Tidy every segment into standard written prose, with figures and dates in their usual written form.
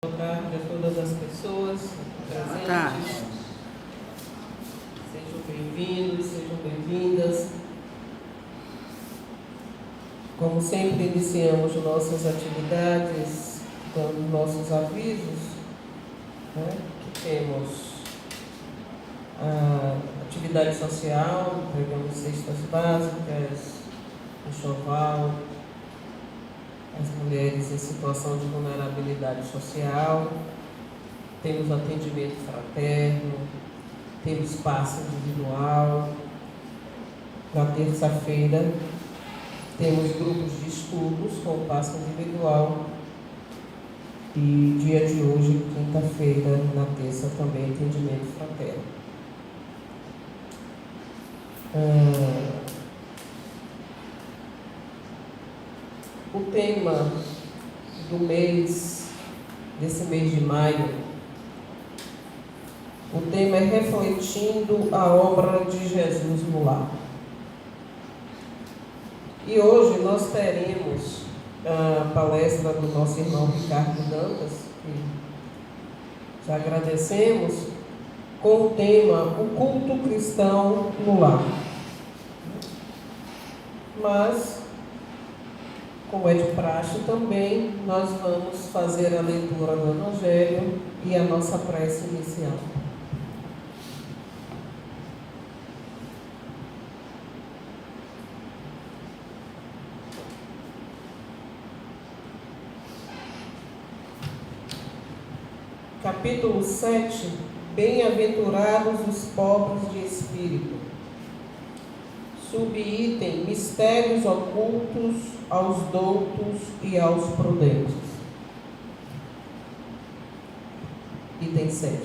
Boa tarde a todas as pessoas presentes. Sejam bem-vindos, sejam bem-vindas. Como sempre, iniciamos nossas atividades dando nossos avisos, que temos a atividade social, entregamos cestas básicas, enxoval, as mulheres em situação de vulnerabilidade social, temos atendimento fraterno, temos passe individual. Na terça-feira temos grupos de estudos com passe individual e dia de hoje, quinta-feira, na terça também atendimento fraterno. O tema do mês, desse mês de maio, o tema é refletindo a obra de Jesus no lar. E hoje nós teremos a palestra do nosso irmão Ricardo Dantas, que já agradecemos, com o tema O Culto Cristão no Lar. Mas, como é de praxe também, nós vamos fazer a leitura do Evangelho e a nossa prece inicial. Capítulo 7, Bem-aventurados os pobres de espírito. Subitem, mistérios ocultos aos doutos e aos prudentes. Item 7.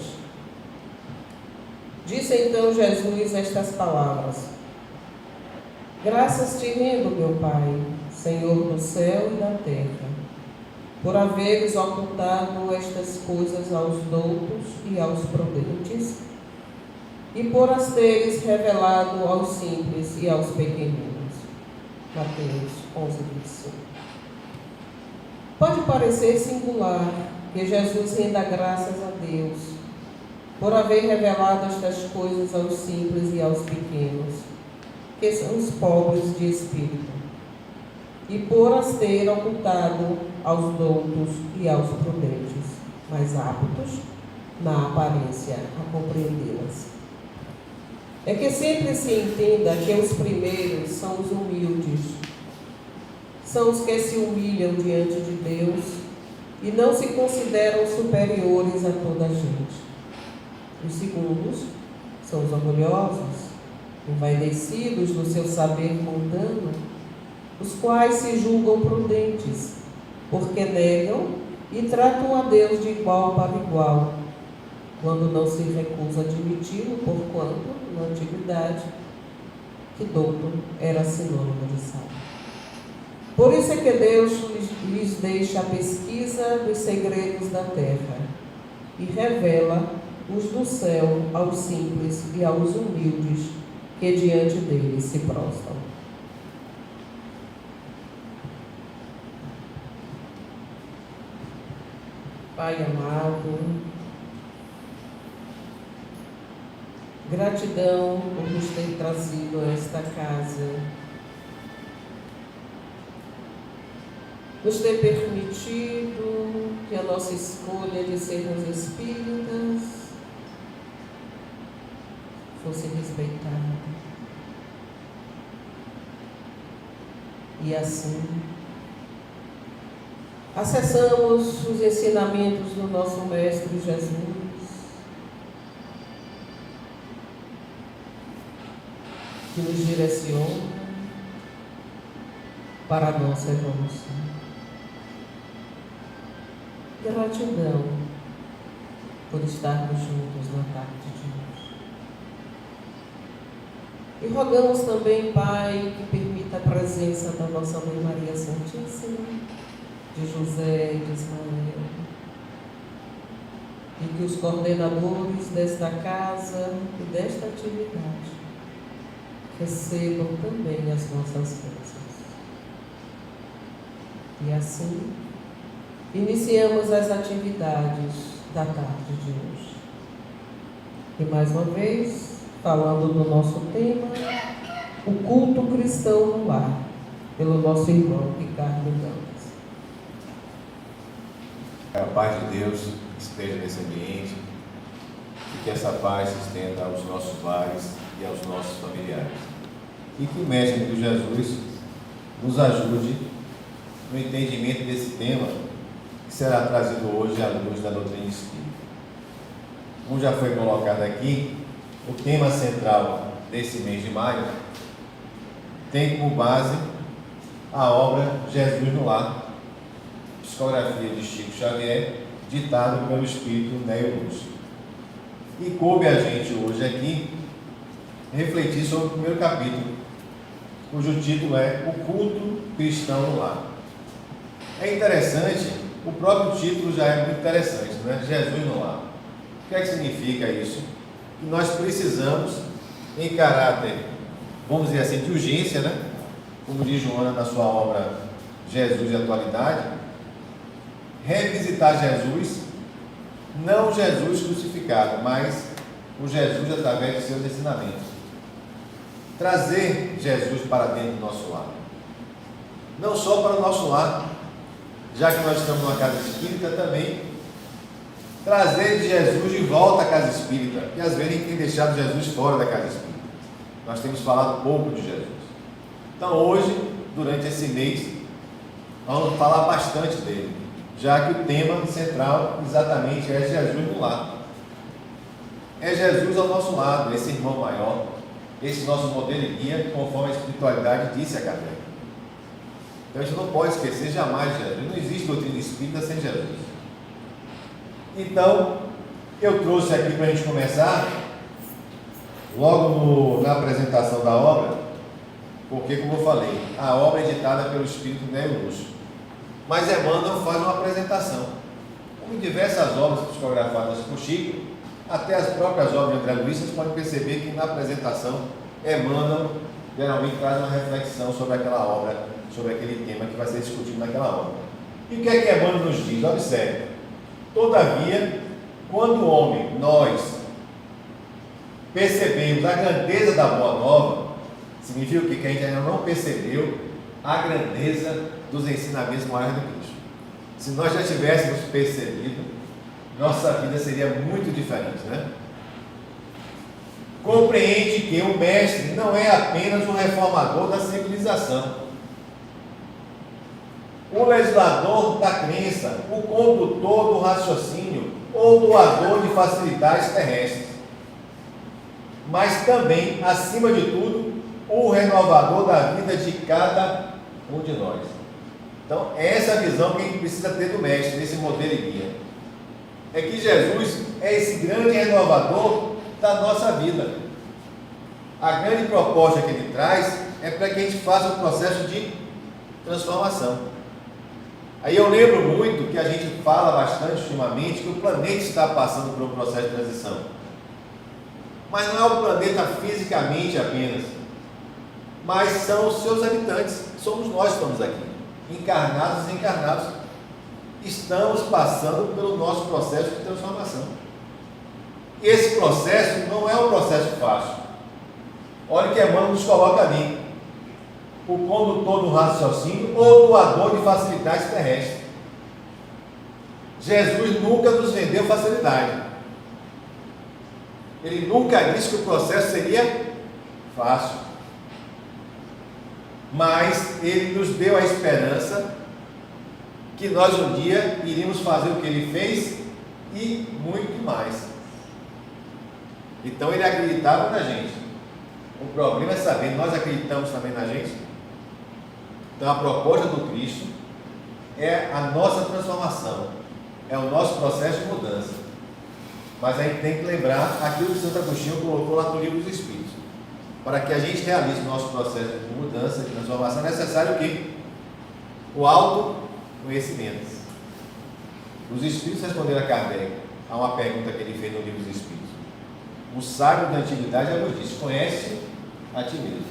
Disse então Jesus estas palavras: Graças te rendo, meu Pai, Senhor do céu e da terra, por haveres ocultado estas coisas aos doutos e aos prudentes, e por as teres revelado aos simples e aos pequeninos. Mateus 11:25. Pode parecer singular que Jesus renda graças a Deus por haver revelado estas coisas aos simples e aos pequenos, que são os pobres de espírito, e por as ter ocultado aos doutos e aos prudentes, mais aptos, na aparência, a compreendê-las. É que sempre se entenda que os primeiros são os humildes, são os que se humilham diante de Deus e não se consideram superiores a toda a gente. Os segundos são os orgulhosos, envaidecidos no seu saber mundano, os quais se julgam prudentes, porque negam e tratam a Deus de igual para igual, quando não se recusa a admiti-lo, porquanto, na antiguidade, que douto era sinônimo de sábio. Por isso é que Deus lhes deixa a pesquisa dos segredos da terra e revela os do céu aos simples e aos humildes que diante dele se prostram. Pai amado, gratidão por nos ter trazido a esta casa, nos ter permitido que a nossa escolha de sermos espíritas fosse respeitada. E assim, acessamos os ensinamentos do nosso Mestre Jesus, que nos direciona para a nossa evolução. Gratidão por estarmos juntos na tarde de hoje. E rogamos também, Pai, que permita a presença da nossa Mãe Maria Santíssima, de José e de Ismael, e que os coordenadores desta casa e desta atividade recebam também as nossas bênçãos. E assim, Iniciamos as atividades da tarde de hoje. E mais uma vez, falando do nosso tema, o culto cristão no lar, pelo nosso irmão Ricardo Dantas. A paz de Deus esteja nesse ambiente e que essa paz se estenda aos nossos lares e aos nossos familiares. E que o Mestre de Jesus nos ajude no entendimento desse tema que será trazido hoje à luz da doutrina espírita. Como já foi colocado aqui, o tema central desse mês de maio tem como base a obra Jesus no Lar, psicografia de Chico Xavier, ditado pelo Espírito Nélio Lúcio. E coube a gente hoje aqui refletir sobre o primeiro capítulo, cujo título é O Culto Cristão no Lar. É interessante, o próprio título já é muito interessante, né? Jesus no Lar. O que é que significa isso? Que nós precisamos, em caráter, vamos dizer assim, de urgência, né? Como diz Joana na sua obra Jesus e Atualidade, revisitar Jesus, não Jesus crucificado, mas o Jesus através de seus ensinamentos. Trazer Jesus para dentro do nosso lar. Não só para o nosso lar, já que nós estamos numa casa espírita, também trazer Jesus de volta à casa espírita, que às vezes tem deixado Jesus fora da casa espírita. Nós temos falado pouco de Jesus. Então hoje, durante esse mês, vamos falar bastante dele, já que o tema central exatamente é Jesus no lar. É Jesus ao nosso lado, esse irmão maior, esse nosso modelo e guia, conforme a espiritualidade disse a Kardec. Então a gente não pode esquecer jamais de Jesus. Não existe doutrina espírita sem Jesus. Então, eu trouxe aqui para a gente começar, logo na apresentação da obra, porque, como eu falei, a obra é ditada pelo Espírito Nélio Lúcio. Mas Emmanuel faz uma apresentação. Como em diversas obras psicografadas por Chico, até as próprias obras de André Luiz, vocês podem perceber que na apresentação, Emmanuel geralmente traz uma reflexão sobre aquela obra, sobre aquele tema que vai ser discutido naquela obra. E o que é que Emmanuel nos diz? Observe. Todavia, quando o homem, nós, percebemos a grandeza da Boa Nova, significa que a gente ainda não percebeu a grandeza dos ensinamentos morais do Cristo. Se nós já tivéssemos percebido, nossa vida seria muito diferente, né? Compreende que o mestre não é apenas um reformador da civilização, o legislador da crença, o condutor do raciocínio ou doador de facilidades terrestres, mas também, acima de tudo, o renovador da vida de cada um de nós. Então, essa é a visão que a gente precisa ter do mestre, desse modelo e guia. É que Jesus é esse grande renovador da nossa vida. A grande proposta que ele traz é para que a gente faça um processo de transformação. Aí eu lembro muito que a gente fala bastante ultimamente que o planeta está passando por um processo de transição. Mas não é o planeta fisicamente apenas, mas são os seus habitantes, somos nós que estamos aqui, encarnados e desencarnados, estamos passando pelo nosso processo de transformação. E esse processo não é um processo fácil. Olha o que Emmanuel nos coloca ali: o condutor do raciocínio ou doador de facilidades terrestres. Jesus nunca nos vendeu facilidade. Ele nunca disse que o processo seria fácil. Mas ele nos deu a esperança que nós um dia iríamos fazer o que ele fez e muito mais. Então ele acreditava na gente. O problema é saber, nós acreditamos também na gente? Então a proposta do Cristo é a nossa transformação, é o nosso processo de mudança. Mas a gente tem que lembrar aquilo que Santo Agostinho colocou lá no Livro dos Espíritos. Para que a gente realize o nosso processo de mudança, de transformação, é necessário o quê? O autoconhecimento. Os Espíritos responderam a Kardec a uma pergunta que ele fez no Livro dos Espíritos. O sábio da antiguidade já nos disse: conhece a ti mesmo.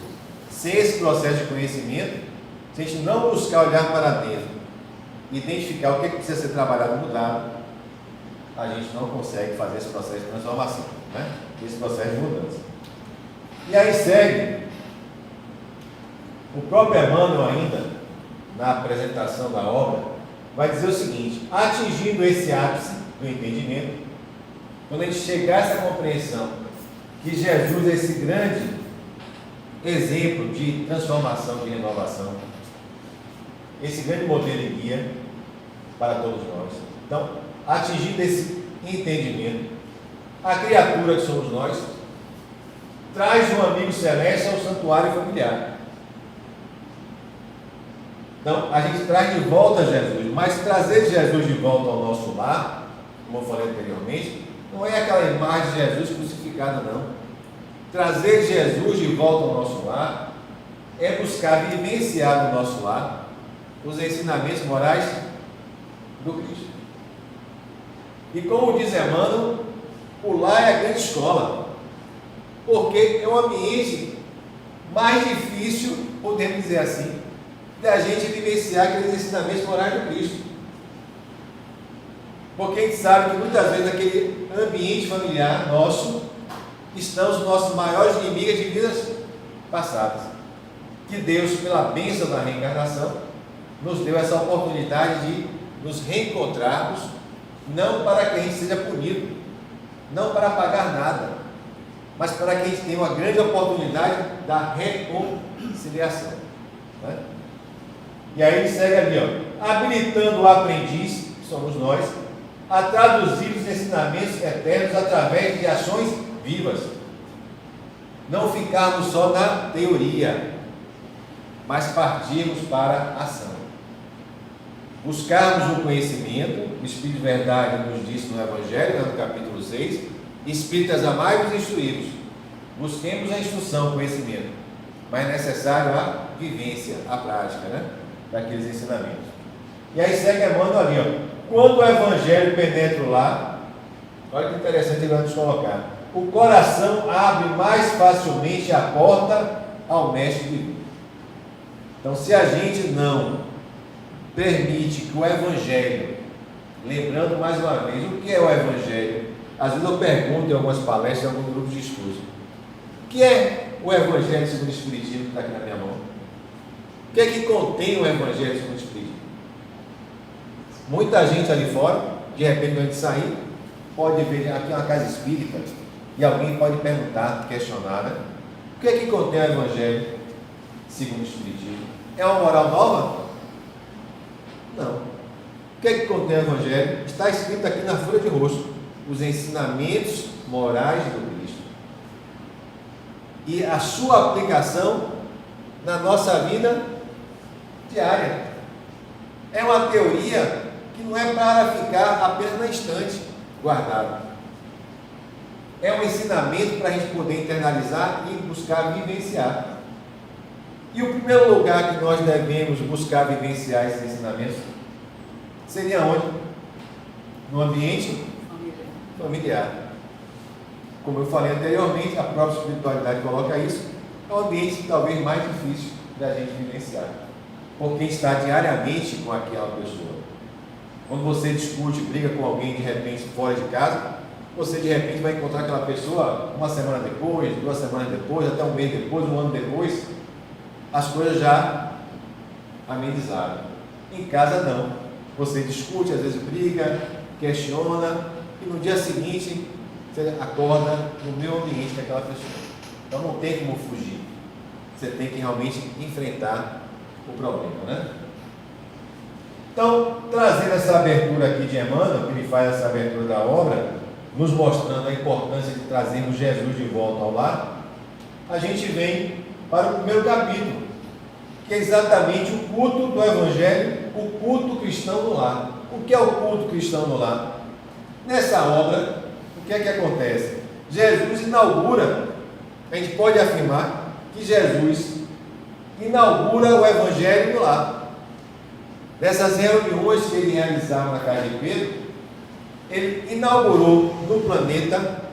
Sem esse processo de conhecimento, se a gente não buscar olhar para dentro identificar o que precisa ser trabalhado, mudado, a gente não consegue fazer esse processo de transformação, né? Esse processo de mudança. E aí segue o próprio Emmanuel ainda, na apresentação da obra, vai dizer o seguinte: atingindo esse ápice do entendimento, quando a gente chegar a essa compreensão que Jesus é esse grande exemplo de transformação, de renovação, esse grande modelo e guia para todos nós. Então, atingindo esse entendimento, a criatura que somos nós traz um amigo celeste ao santuário familiar. Então, a gente traz de volta Jesus, mas trazer Jesus de volta ao nosso lar, como eu falei anteriormente, não é aquela imagem de Jesus crucificado, não. Trazer Jesus de volta ao nosso lar é buscar vivenciar no nosso lar os ensinamentos morais do Cristo. E como diz Emmanuel, o lar é a grande escola, porque é um ambiente mais difícil, podemos dizer assim, da gente vivenciar aqueles ensinamentos morais do Cristo. Porque a gente sabe que muitas vezes naquele ambiente familiar nosso estão os nossos maiores inimigos de vidas passadas. Que Deus, pela bênção da reencarnação, nos deu essa oportunidade de nos reencontrarmos, não para que a gente seja punido, não para pagar nada, mas para que a gente tenha uma grande oportunidade da reconciliação, né? E aí ele segue ali, ó, habilitando o aprendiz, que somos nós, a traduzir os ensinamentos eternos através de ações vivas. Não ficarmos só na teoria, mas partirmos para a ação. Buscarmos o conhecimento, o Espírito de Verdade nos disse no Evangelho, no capítulo 6, Espíritas amai-vos e instruí-vos. Busquemos a instrução, o conhecimento, mas é necessário a vivência, a prática, né, daqueles ensinamentos. E aí segue Emmanuel ali, ó. Quando o Evangelho penetra o lar, olha que interessante ele vai nos colocar, o coração abre mais facilmente a porta ao Mestre Divino. Então, se a gente não permite que o Evangelho, lembrando mais uma vez, o que é o Evangelho? Às vezes eu pergunto em algumas palestras, em alguns grupos de estudo, o que é o Evangelho segundo o Espiritismo que está aqui na minha mão? O que é que contém o Evangelho segundo o Espiritismo? Muita gente ali fora, de repente, quando a gente sair, pode ver aqui uma casa espírita e alguém pode perguntar, questionar, né? O que é que contém o Evangelho segundo o Espiritismo? É uma moral nova? Não. O que é que contém o Evangelho? Está escrito aqui na folha de rosto: os ensinamentos morais do Cristo. E a sua aplicação na nossa vida diária. É uma teoria que não é para ficar apenas na estante guardado. É um ensinamento para a gente poder internalizar e buscar vivenciar. E o primeiro lugar que nós devemos buscar vivenciar esses ensinamentos seria onde? No ambiente familiar. Como eu falei anteriormente, a própria espiritualidade coloca isso, é um ambiente talvez mais difícil da gente vivenciar, porque está diariamente com aquela pessoa. Quando você discute, briga com alguém de repente fora de casa, você de repente vai encontrar aquela pessoa uma semana depois, 2 semanas depois, até um mês depois, um ano depois, as coisas já amenizaram. Em casa não. Você discute, às vezes briga, questiona, e no dia seguinte você acorda no mesmo ambiente daquela pessoa. Então não tem como fugir. Você tem que realmente enfrentar o problema, né? Então, trazendo essa abertura aqui de Emmanuel, que ele faz essa abertura da obra, nos mostrando a importância de trazermos Jesus de volta ao lar, a gente vem para o primeiro capítulo, que é exatamente o culto do Evangelho, o culto cristão no lar. O que é o culto cristão no lar? Nessa obra, o que é que acontece? Jesus inaugura, a gente pode afirmar que Jesus inaugura o Evangelho no lar. Nessas reuniões que ele realizava na casa de Pedro, ele inaugurou no planeta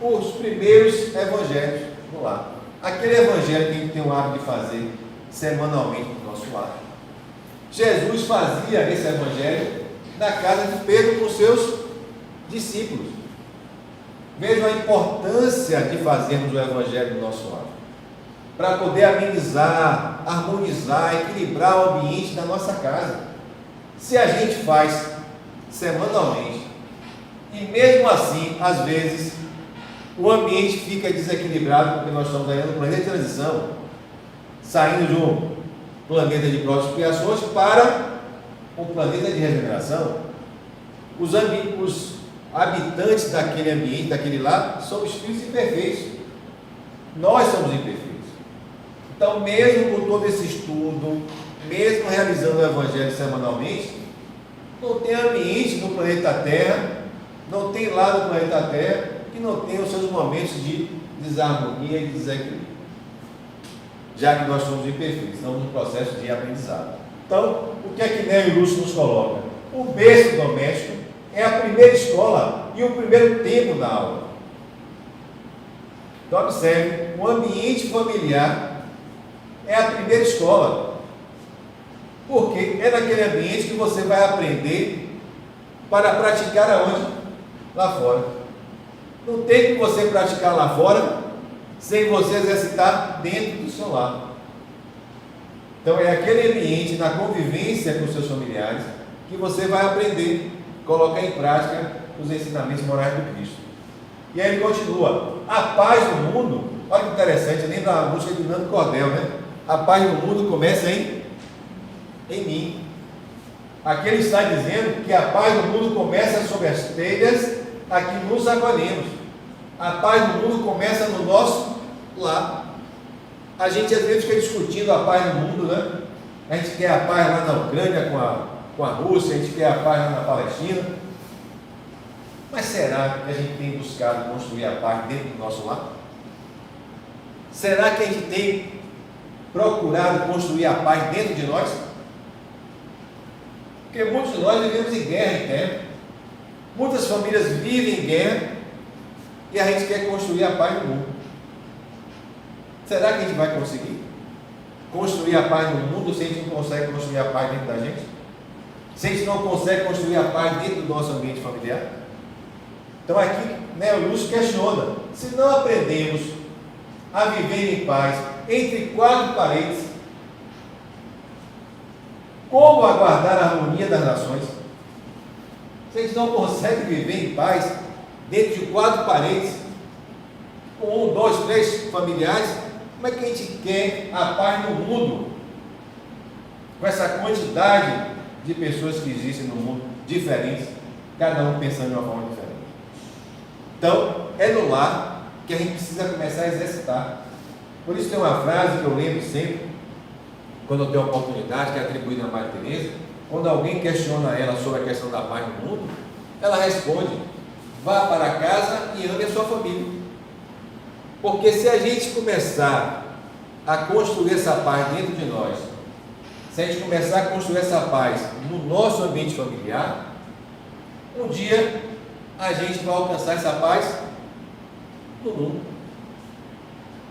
os primeiros evangelhos no lar. Aquele evangelho que a gente tem o hábito de fazer semanalmente no nosso lar. Jesus fazia esse evangelho na casa de Pedro com seus discípulos. Vejam a importância de fazermos o evangelho do nosso lar, para poder amenizar, harmonizar, equilibrar o ambiente da nossa casa. Se a gente faz semanalmente, e mesmo assim, às vezes, o ambiente fica desequilibrado, porque nós estamos ainda no planeta de transição, saindo de um planeta de provas e expiações para um planeta de regeneração. Os habitantes daquele ambiente, daquele lar, são espíritos imperfeitos. Nós somos imperfeitos. Então, mesmo com todo esse estudo, mesmo realizando o Evangelho semanalmente, não tem ambiente no planeta Terra, não tem lado no planeta Terra que não tenha os seus momentos de desarmonia e de desequilíbrio. Já que nós somos imperfeitos, estamos no processo de aprendizado. Então, o que é que Nélio Lúcio nos coloca? O berço doméstico é a primeira escola e o primeiro tempo da aula. Então, observe, o ambiente familiar é a primeira escola, porque é naquele ambiente que você vai aprender para praticar aonde? Lá fora. Não tem que você praticar lá fora sem você exercitar dentro do seu lar. Então é aquele ambiente, na convivência com seus familiares, que você vai aprender, colocar em prática os ensinamentos morais do Cristo. E aí ele continua, a paz do mundo, olha que interessante, lembra a música de Nando Cordel, né? A paz do mundo começa em mim. Aqui ele está dizendo que a paz do mundo começa sobre as telhas a que nos acolhemos. A paz do mundo começa no nosso lar. A gente às vezes fica discutindo a paz do mundo, né? A gente quer a paz lá na Ucrânia com a Rússia, a gente quer a paz lá na Palestina. Mas será que a gente tem buscado construir a paz dentro do nosso lar? Será que a gente tem procurado construir a paz dentro de nós? Porque muitos de nós vivemos em guerra interna. Muitas famílias vivem em guerra e a gente quer construir a paz no mundo. Será que a gente vai conseguir construir a paz no mundo se a gente não consegue construir a paz dentro da gente? Se a gente não consegue construir a paz dentro do nosso ambiente familiar? Então aqui, Nélio Lúcio questiona, se não aprendemos a viver em paz entre quatro paredes, como aguardar a harmonia das nações? Se a gente não consegue viver em paz dentro de quatro paredes, com 1, 2, 3 familiares, como é que a gente quer a paz no mundo? Com essa quantidade de pessoas que existem no mundo, diferentes, cada um pensando de uma forma diferente. Então, é no lar que a gente precisa começar a exercitar. Por isso tem uma frase que eu lembro sempre, quando eu tenho a oportunidade, que é atribuída a Maria Teresa, quando alguém questiona ela sobre a questão da paz no mundo, ela responde, vá para casa e ame a sua família. Porque se a gente começar a construir essa paz dentro de nós, se a gente começar a construir essa paz no nosso ambiente familiar, um dia a gente vai alcançar essa paz no mundo.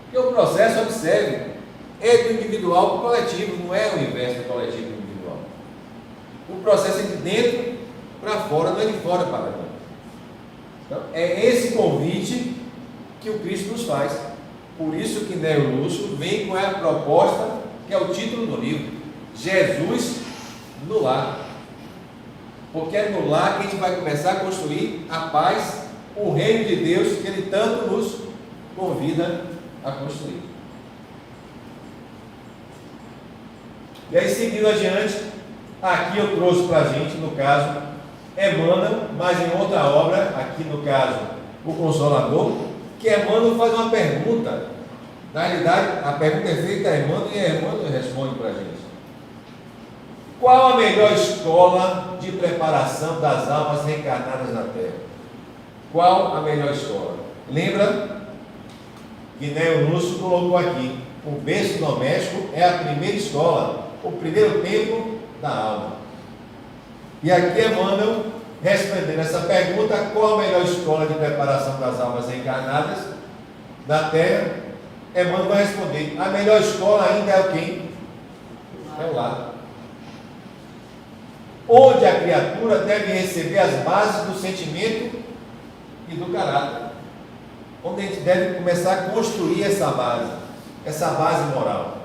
Porque o processo, observe, é do individual para o coletivo, não é o inverso do coletivo para o individual. O processo é de dentro para fora, não é de fora para dentro. Então, é esse convite que o Cristo nos faz. Por isso que Nélio Lúcio vem com a proposta, que é o título do livro, Jesus no lar. Porque é no lar que a gente vai começar a construir a paz, o reino de Deus que Ele tanto nos convida a construir. E aí, seguindo adiante, aqui eu trouxe para a gente, no caso, Emmanuel, mas em outra obra, aqui no caso, o Consolador, que Emmanuel faz uma pergunta. Na realidade, a pergunta é feita a Emmanuel e Emmanuel responde para a gente. Qual a melhor escola de preparação das almas reencarnadas na Terra? Qual a melhor escola? Lembra que Nélio Lúcio colocou aqui, o berço doméstico é a primeira escola, o primeiro tempo da alma. E aqui Emmanuel, respondendo essa pergunta, qual a melhor escola de preparação das almas reencarnadas na Terra? Emmanuel vai responder, a melhor escola ainda é o quê? É o lar. onde a criatura deve receber as bases do sentimento e do caráter. Onde a gente deve começar a construir essa base moral.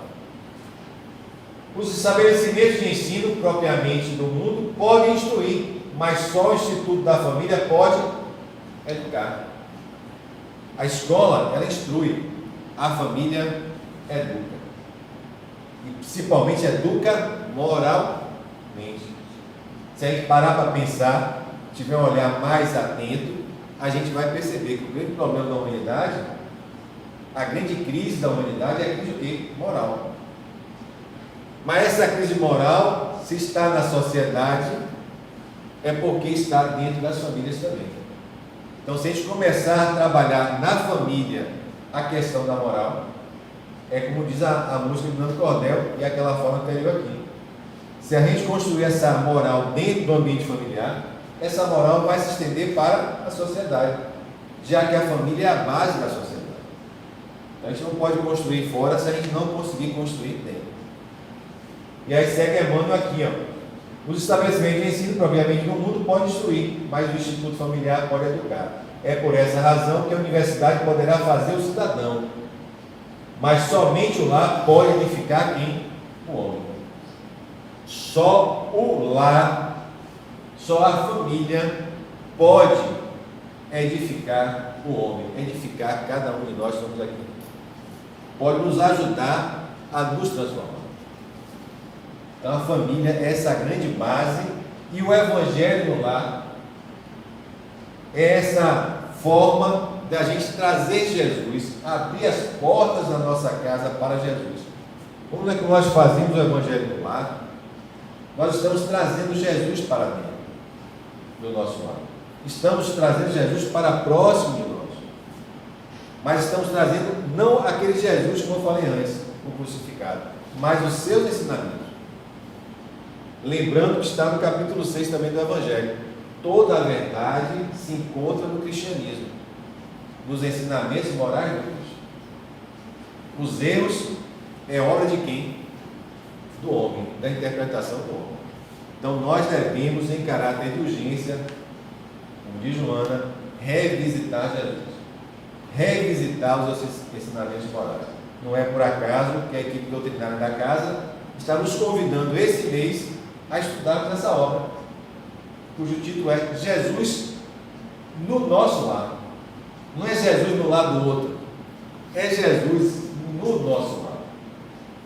Os estabelecimentos de ensino propriamente do mundo podem instruir, mas só o Instituto da Família pode educar. A escola, ela instrui, a família educa. E principalmente educa moralmente. Se a gente parar para pensar, tiver um olhar mais atento, a gente vai perceber que o grande problema da humanidade, a grande crise da humanidade é a crise do quê? Moral. Mas essa crise moral, se está na sociedade, é porque está dentro das famílias também. Então, se a gente começar a trabalhar na família a questão da moral, é como diz a música do Nando Cordel e aquela forma anterior aqui. Se a gente construir essa moral dentro do ambiente familiar, essa moral vai se estender para a sociedade, já que a família é a base da sociedade. Então, a gente não pode construir fora se a gente não conseguir construir dentro. E aí segue Emmanuel aqui, ó. Os estabelecimentos de ensino, propriamente no mundo, podem instruir, mas o Instituto Familiar pode educar. É por essa razão que a universidade poderá fazer o cidadão, mas somente o lar pode edificar quem? O homem. Só o lar, só a família pode edificar o homem, edificar cada um de nós que estamos aqui. Pode nos ajudar a nos transformar. Então a família é essa grande base e o Evangelho no lar é essa forma da gente trazer Jesus, abrir as portas da nossa casa para Jesus. Como é que nós fazemos o Evangelho no lar? Nós estamos trazendo Jesus para dentro do nosso lar. Estamos trazendo Jesus para próximo de nós. Mas estamos trazendo não aquele Jesus, como eu falei antes, o crucificado, mas os seus ensinamentos. Lembrando que está no capítulo 6 também do Evangelho. Toda a verdade se encontra no cristianismo, nos ensinamentos morais de Deus. Os erros é obra de quem? Do homem, da interpretação do homem. Então nós devemos, em caráter de urgência, como diz Joana, revisitar Jesus, revisitar os ensinamentos morais. Não é por acaso que a equipe doutrinária da casa está nos convidando esse mês a estudarmos essa obra, cujo título é Jesus no nosso lar. Não é Jesus no lado do outro, é Jesus no nosso lar.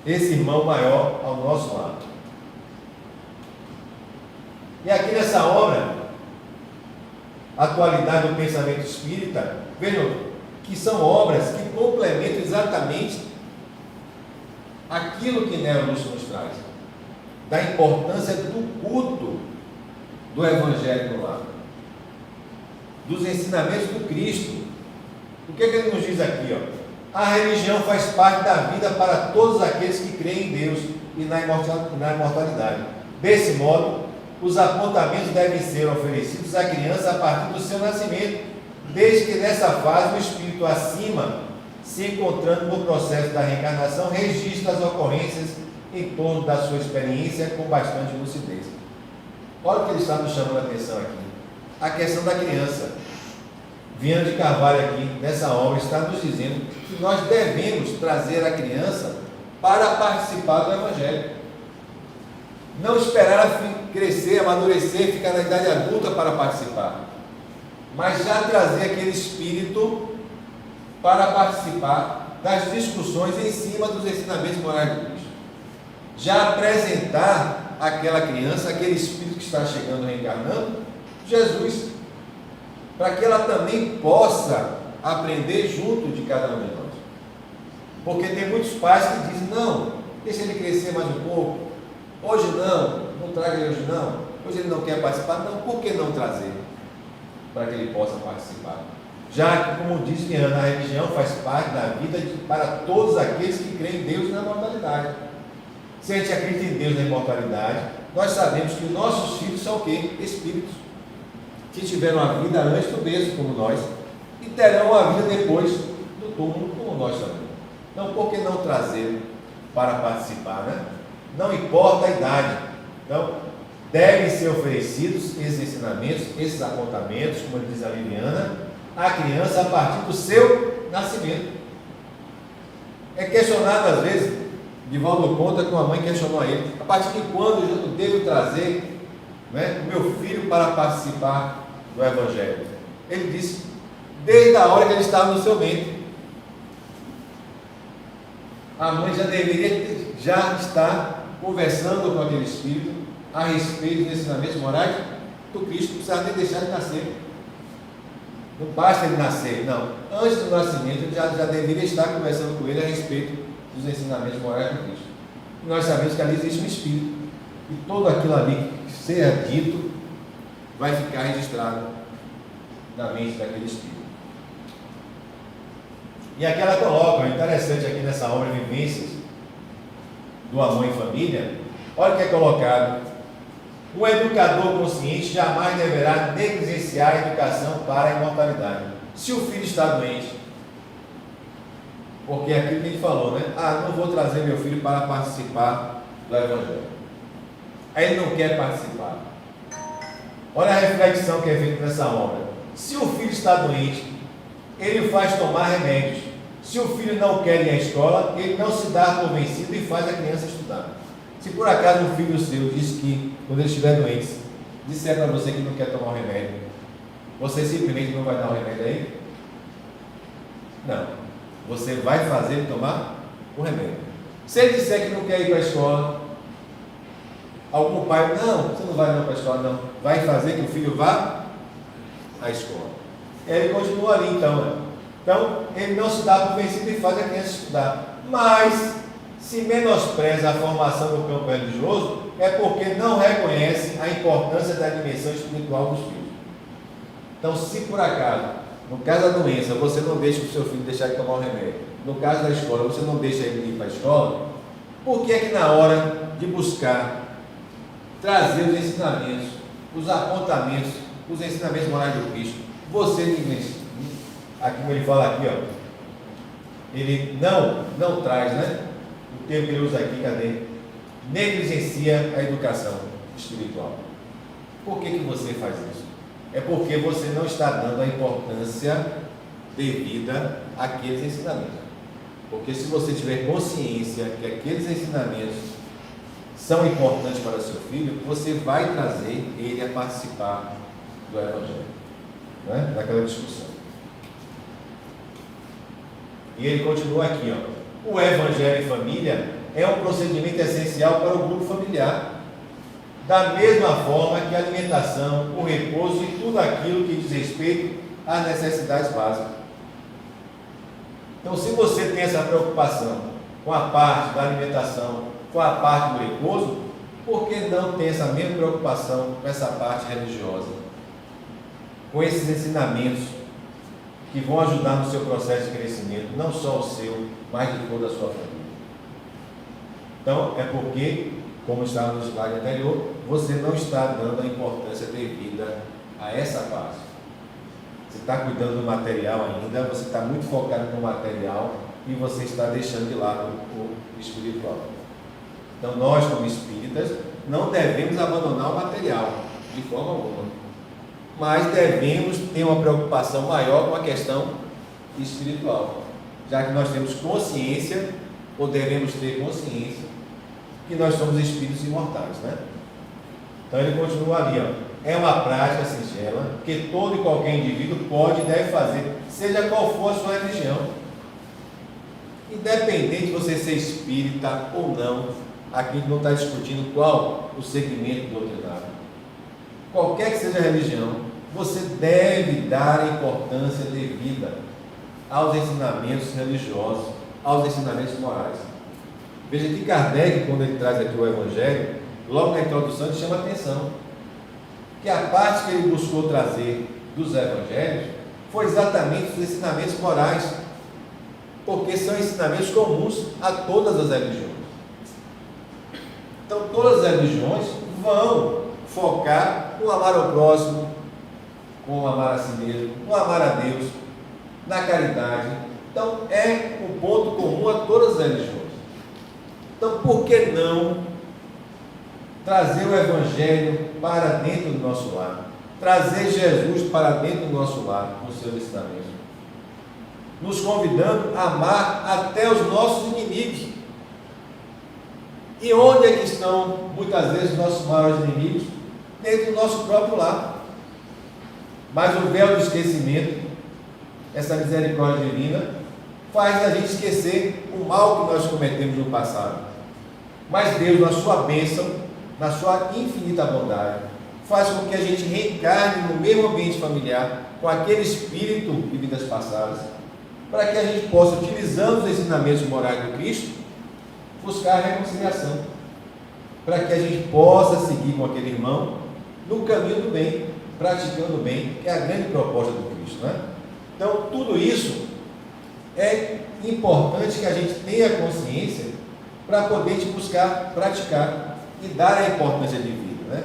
Esse irmão maior ao nosso lado. E aqui nessa obra, Atualidade do Pensamento Espírita, vejam que são obras que complementam exatamente aquilo que Neo Lúcio nos traz, da importância do culto do Evangelho no lar, dos ensinamentos do Cristo. O que ele nos diz aqui? A religião faz parte da vida para todos aqueles que creem em Deus e na imortalidade. Desse modo, os apontamentos devem ser oferecidos à criança a partir do seu nascimento, desde que nessa fase o espírito acima, se encontrando no processo da reencarnação, registra as ocorrências em torno da sua experiência com bastante lucidez. Olha o que ele está nos chamando a atenção aqui. A questão da criança. Viana de Carvalho aqui, nessa obra, está nos dizendo que nós devemos trazer a criança para participar do Evangelho. Não esperar crescer, amadurecer, ficar na idade adulta para participar, mas já trazer aquele espírito para participar das discussões em cima dos ensinamentos morais de Cristo. Já apresentar àquela criança, aquele espírito que está chegando, reencarnando, Jesus, para que ela também possa aprender junto de cada um de nós. Porque tem muitos pais que dizem, não, deixa ele crescer mais um pouco, hoje não traga ele hoje não, hoje ele não quer participar, não, por que não trazer? Para que ele possa participar. Já que, como diz Viana, a religião faz parte da vida para todos aqueles que creem em Deus e na imortalidade. Se a gente acredita em Deus e na imortalidade, nós sabemos que nossos filhos são o quê? Espíritos. Que tiveram a vida antes do berço, como nós, e terão a vida depois do túmulo, como nós também. Então, por que não trazer para participar, né? Não importa a idade. Então, devem ser oferecidos esses ensinamentos, esses apontamentos, como diz a Liliana, à criança a partir do seu nascimento. É questionado às vezes, Divaldo conta que uma mãe questionou a ele: a partir de quando eu devo trazer, né, o meu filho para participar do Evangelho? Ele disse: desde a hora que ele estava no seu ventre. A mãe já deveria estar conversando com aquele espírito a respeito dos ensinamentos morais do Cristo. Não precisava nem deixar de nascer. Não basta ele nascer, não. Antes do nascimento, ele já deveria estar conversando com ele a respeito dos ensinamentos morais do Cristo. E nós sabemos que ali existe um espírito. E tudo aquilo ali que seja dito vai ficar registrado na mente daquele espírito. E aqui ela coloca, interessante aqui nessa obra Vivências do Amor em Família, olha o que é colocado: um educador consciente jamais deverá negligenciar a educação para a imortalidade. Se o filho está doente, porque é aquilo que ele falou, né? Não vou trazer meu filho para participar do Evangelho. Aí ele não quer participar. Olha a reflexão que é feita nessa obra. Se o filho está doente, ele faz tomar remédios. Se o filho não quer ir à escola, ele não se dá por vencido e faz a criança estudar. Se por acaso um filho seu diz que, quando ele estiver doente, disser para você que não quer tomar o remédio, você simplesmente não vai dar o remédio a ele? Não. Você vai fazer ele tomar o remédio. Se ele disser que não quer ir para a escola, algum pai: não, você não vai não para a escola, não. Vai fazer que o filho vá à escola. Ele continua ali, então, né? Então, ele não se dá por vencido e faz a criança estudar. Mas, se menospreza a formação do campo religioso, é porque não reconhece a importância da dimensão espiritual dos filhos. Então, se por acaso, no caso da doença, você não deixa o seu filho deixar de tomar o remédio, no caso da escola, você não deixa ele ir para a escola, por que é que na hora de buscar trazer os ensinamentos, os apontamentos, os ensinamentos morais do Cristo, você negligencia? Aqui, como ele fala aqui, ó, ele não traz, né? O termo que ele usa aqui, cadê? Negligencia a educação espiritual. Por que você faz isso? É porque você não está dando a importância devida àqueles ensinamentos. Porque se você tiver consciência que aqueles ensinamentos são importantes para o seu filho, você vai trazer ele a participar do Evangelho, né? Daquela discussão. E ele continua aqui, ó: o Evangelho em família é um procedimento essencial para o grupo familiar, da mesma forma que a alimentação, o repouso e tudo aquilo que diz respeito às necessidades básicas. Então, se você tem essa preocupação com a parte da alimentação, com a parte do repouso, por que não tem essa mesma preocupação com essa parte religiosa? Com esses ensinamentos que vão ajudar no seu processo de crescimento, não só o seu, mas de toda a sua família. Então, é porque, como estava no slide anterior, você não está dando a importância devida a essa parte. Você está cuidando do material ainda, você está muito focado no material e você está deixando de lado o espiritual. Então, nós, como espíritas, não devemos abandonar o material de forma alguma, mas devemos ter uma preocupação maior com a questão espiritual, já que nós temos consciência, ou devemos ter consciência, que nós somos espíritos imortais, né? Então ele continua ali, ó: é uma prática singela que todo e qualquer indivíduo pode e deve fazer, seja qual for a sua religião, independente de você ser espírita ou não. Aqui a gente não está discutindo qual o segmento doutrinário. Qualquer que seja a religião, você deve dar a importância devida aos ensinamentos religiosos, aos ensinamentos morais. Veja que Kardec, quando ele traz aqui o Evangelho, logo na introdução, ele chama a atenção que a parte que ele buscou trazer dos Evangelhos foi exatamente os ensinamentos morais, porque são ensinamentos comuns a todas as religiões. Então, todas as religiões vão focar no amar ao próximo, com amar a si mesmo, no amar a Deus, na caridade. Então, é um ponto comum a todas as religiões. Então, por que não trazer o Evangelho para dentro do nosso lar, trazer Jesus para dentro do nosso lar, com seus ensinamentos, nos convidando a amar até os nossos inimigos. E onde é que estão, muitas vezes, os nossos maiores inimigos? Dentro do nosso próprio lar. Mas o véu do esquecimento, essa misericórdia divina, faz a gente esquecer o mal que nós cometemos no passado. Mas Deus, na sua bênção, na sua infinita bondade, faz com que a gente reencarne no mesmo ambiente familiar, com aquele espírito de vidas passadas, para que a gente possa, utilizando os ensinamentos morais do Cristo, buscar a reconciliação, para que a gente possa seguir com aquele irmão no caminho do bem, praticando o bem, que é a grande proposta do Cristo, né? Então, tudo isso é importante que a gente tenha consciência para poder te buscar praticar e dar a importância de vida, né?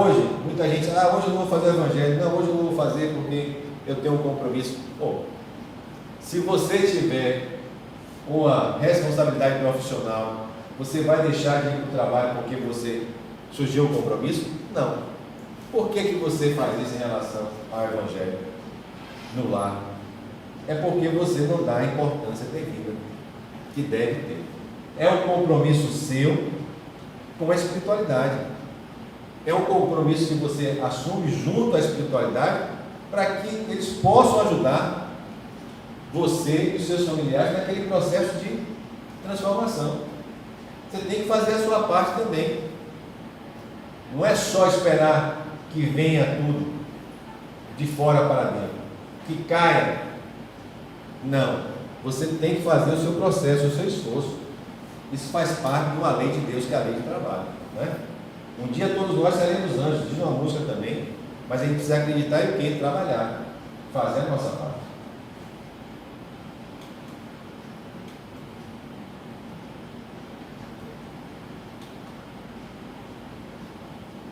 Hoje, muita gente, hoje eu não vou fazer o evangelho, não, hoje eu não vou fazer porque eu tenho um compromisso. Se você tiver uma responsabilidade profissional, você vai deixar de ir para o trabalho porque você surgiu um compromisso? Não. Por que você faz isso em relação ao evangelho no lar? É porque você não dá a importância devida que deve ter. É um compromisso seu com a espiritualidade. É um compromisso que você assume junto à espiritualidade para que eles possam ajudar você e os seus familiares naquele processo de transformação. Você tem que fazer a sua parte também. Não é só esperar que venha tudo de fora para dentro, que caia. Não. Você tem que fazer o seu processo, o seu esforço. Isso faz parte de uma lei de Deus, que é a lei de trabalho, né? Um dia todos nós seremos anjos, diz uma música também, mas a gente precisa acreditar em o quê? Trabalhar, fazer a nossa parte.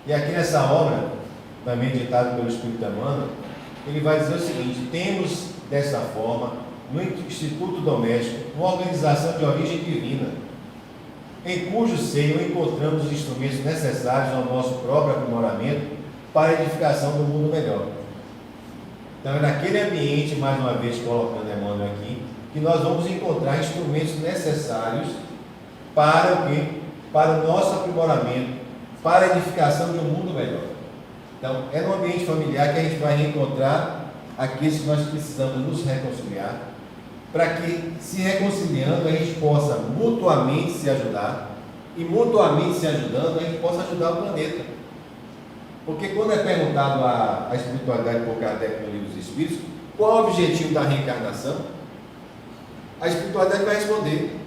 E aqui nessa obra, também ditada pelo Espírito Emmanuel, ele vai dizer o seguinte: temos dessa forma, no Instituto Doméstico, uma organização de origem divina, em cujo seio encontramos os instrumentos necessários ao nosso próprio aprimoramento para a edificação do mundo melhor. Então é naquele ambiente, mais uma vez colocando Emmanuel aqui, que nós vamos encontrar instrumentos necessários para o quê? Para o nosso aprimoramento, para a edificação de um mundo melhor. Então, é no ambiente familiar que a gente vai reencontrar aqueles que nós precisamos nos reconciliar, para que, se reconciliando, a gente possa mutuamente se ajudar, e mutuamente se ajudando, a gente possa ajudar o planeta. Porque quando é perguntado a espiritualidade por Kardec no Livro dos Espíritos, qual é o objetivo da reencarnação, a espiritualidade vai responder: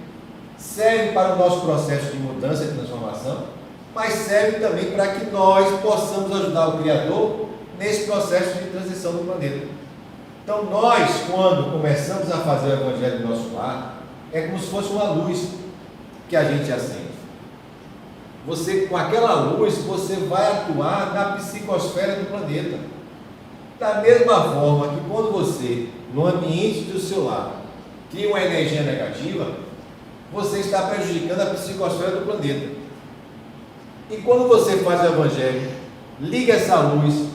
serve para o nosso processo de mudança e transformação, mas serve também para que nós possamos ajudar o Criador nesse processo de transição do planeta. Então nós, quando começamos a fazer o Evangelho no nosso lar, é como se fosse uma luz que a gente acende. Você, com aquela luz, você vai atuar na psicosfera do planeta. Da mesma forma que quando você, no ambiente do seu lar, cria uma energia negativa, você está prejudicando a psicosfera do planeta. E quando você faz o Evangelho, liga essa luz,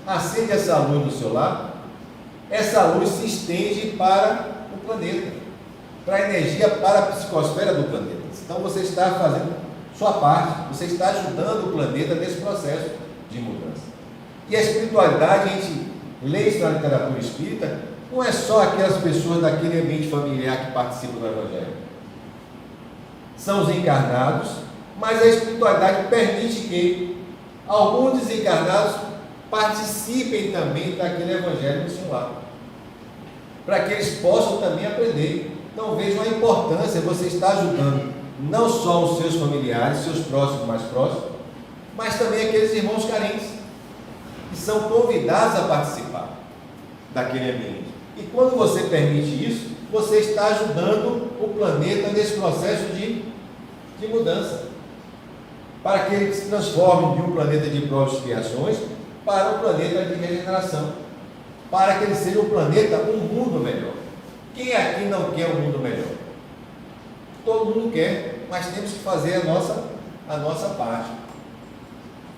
acende essa luz no seu lar, essa luz se estende para o planeta, para a energia, para a psicosfera do planeta. Então você está fazendo sua parte, você está ajudando o planeta nesse processo de mudança. E a espiritualidade, a gente lê isso na literatura espírita, não é só aquelas pessoas daquele ambiente familiar que participam do Evangelho. São os encarnados, mas a espiritualidade permite que alguns desencarnados participem também daquele Evangelho no seu lar, para que eles possam também aprender. Então vejam a importância, você está ajudando não só os seus familiares, seus próximos mais próximos, mas também aqueles irmãos carentes, que são convidados a participar daquele ambiente. E quando você permite isso, você está ajudando o planeta nesse processo de mudança, para que ele se transforme de um planeta de provas e expiações para um planeta de regeneração, para que ele seja um planeta, um mundo melhor. Quem aqui não quer um mundo melhor? Todo mundo quer, mas temos que fazer a nossa a nossa parte.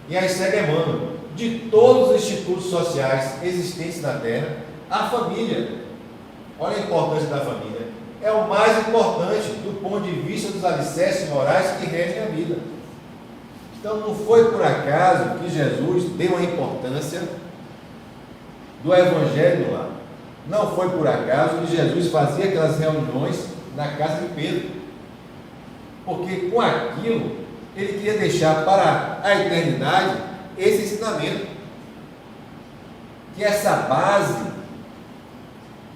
E aí segue Emmanuel: de todos os institutos sociais existentes na Terra, a família, olha a importância da família, é o mais importante do ponto de vista dos alicerces morais que regem a vida. Então não foi por acaso que Jesus deu a importância do Evangelho no lar. Não foi por acaso que Jesus fazia aquelas reuniões na casa de Pedro. Porque com aquilo, ele queria deixar para a eternidade esse ensinamento. Que essa base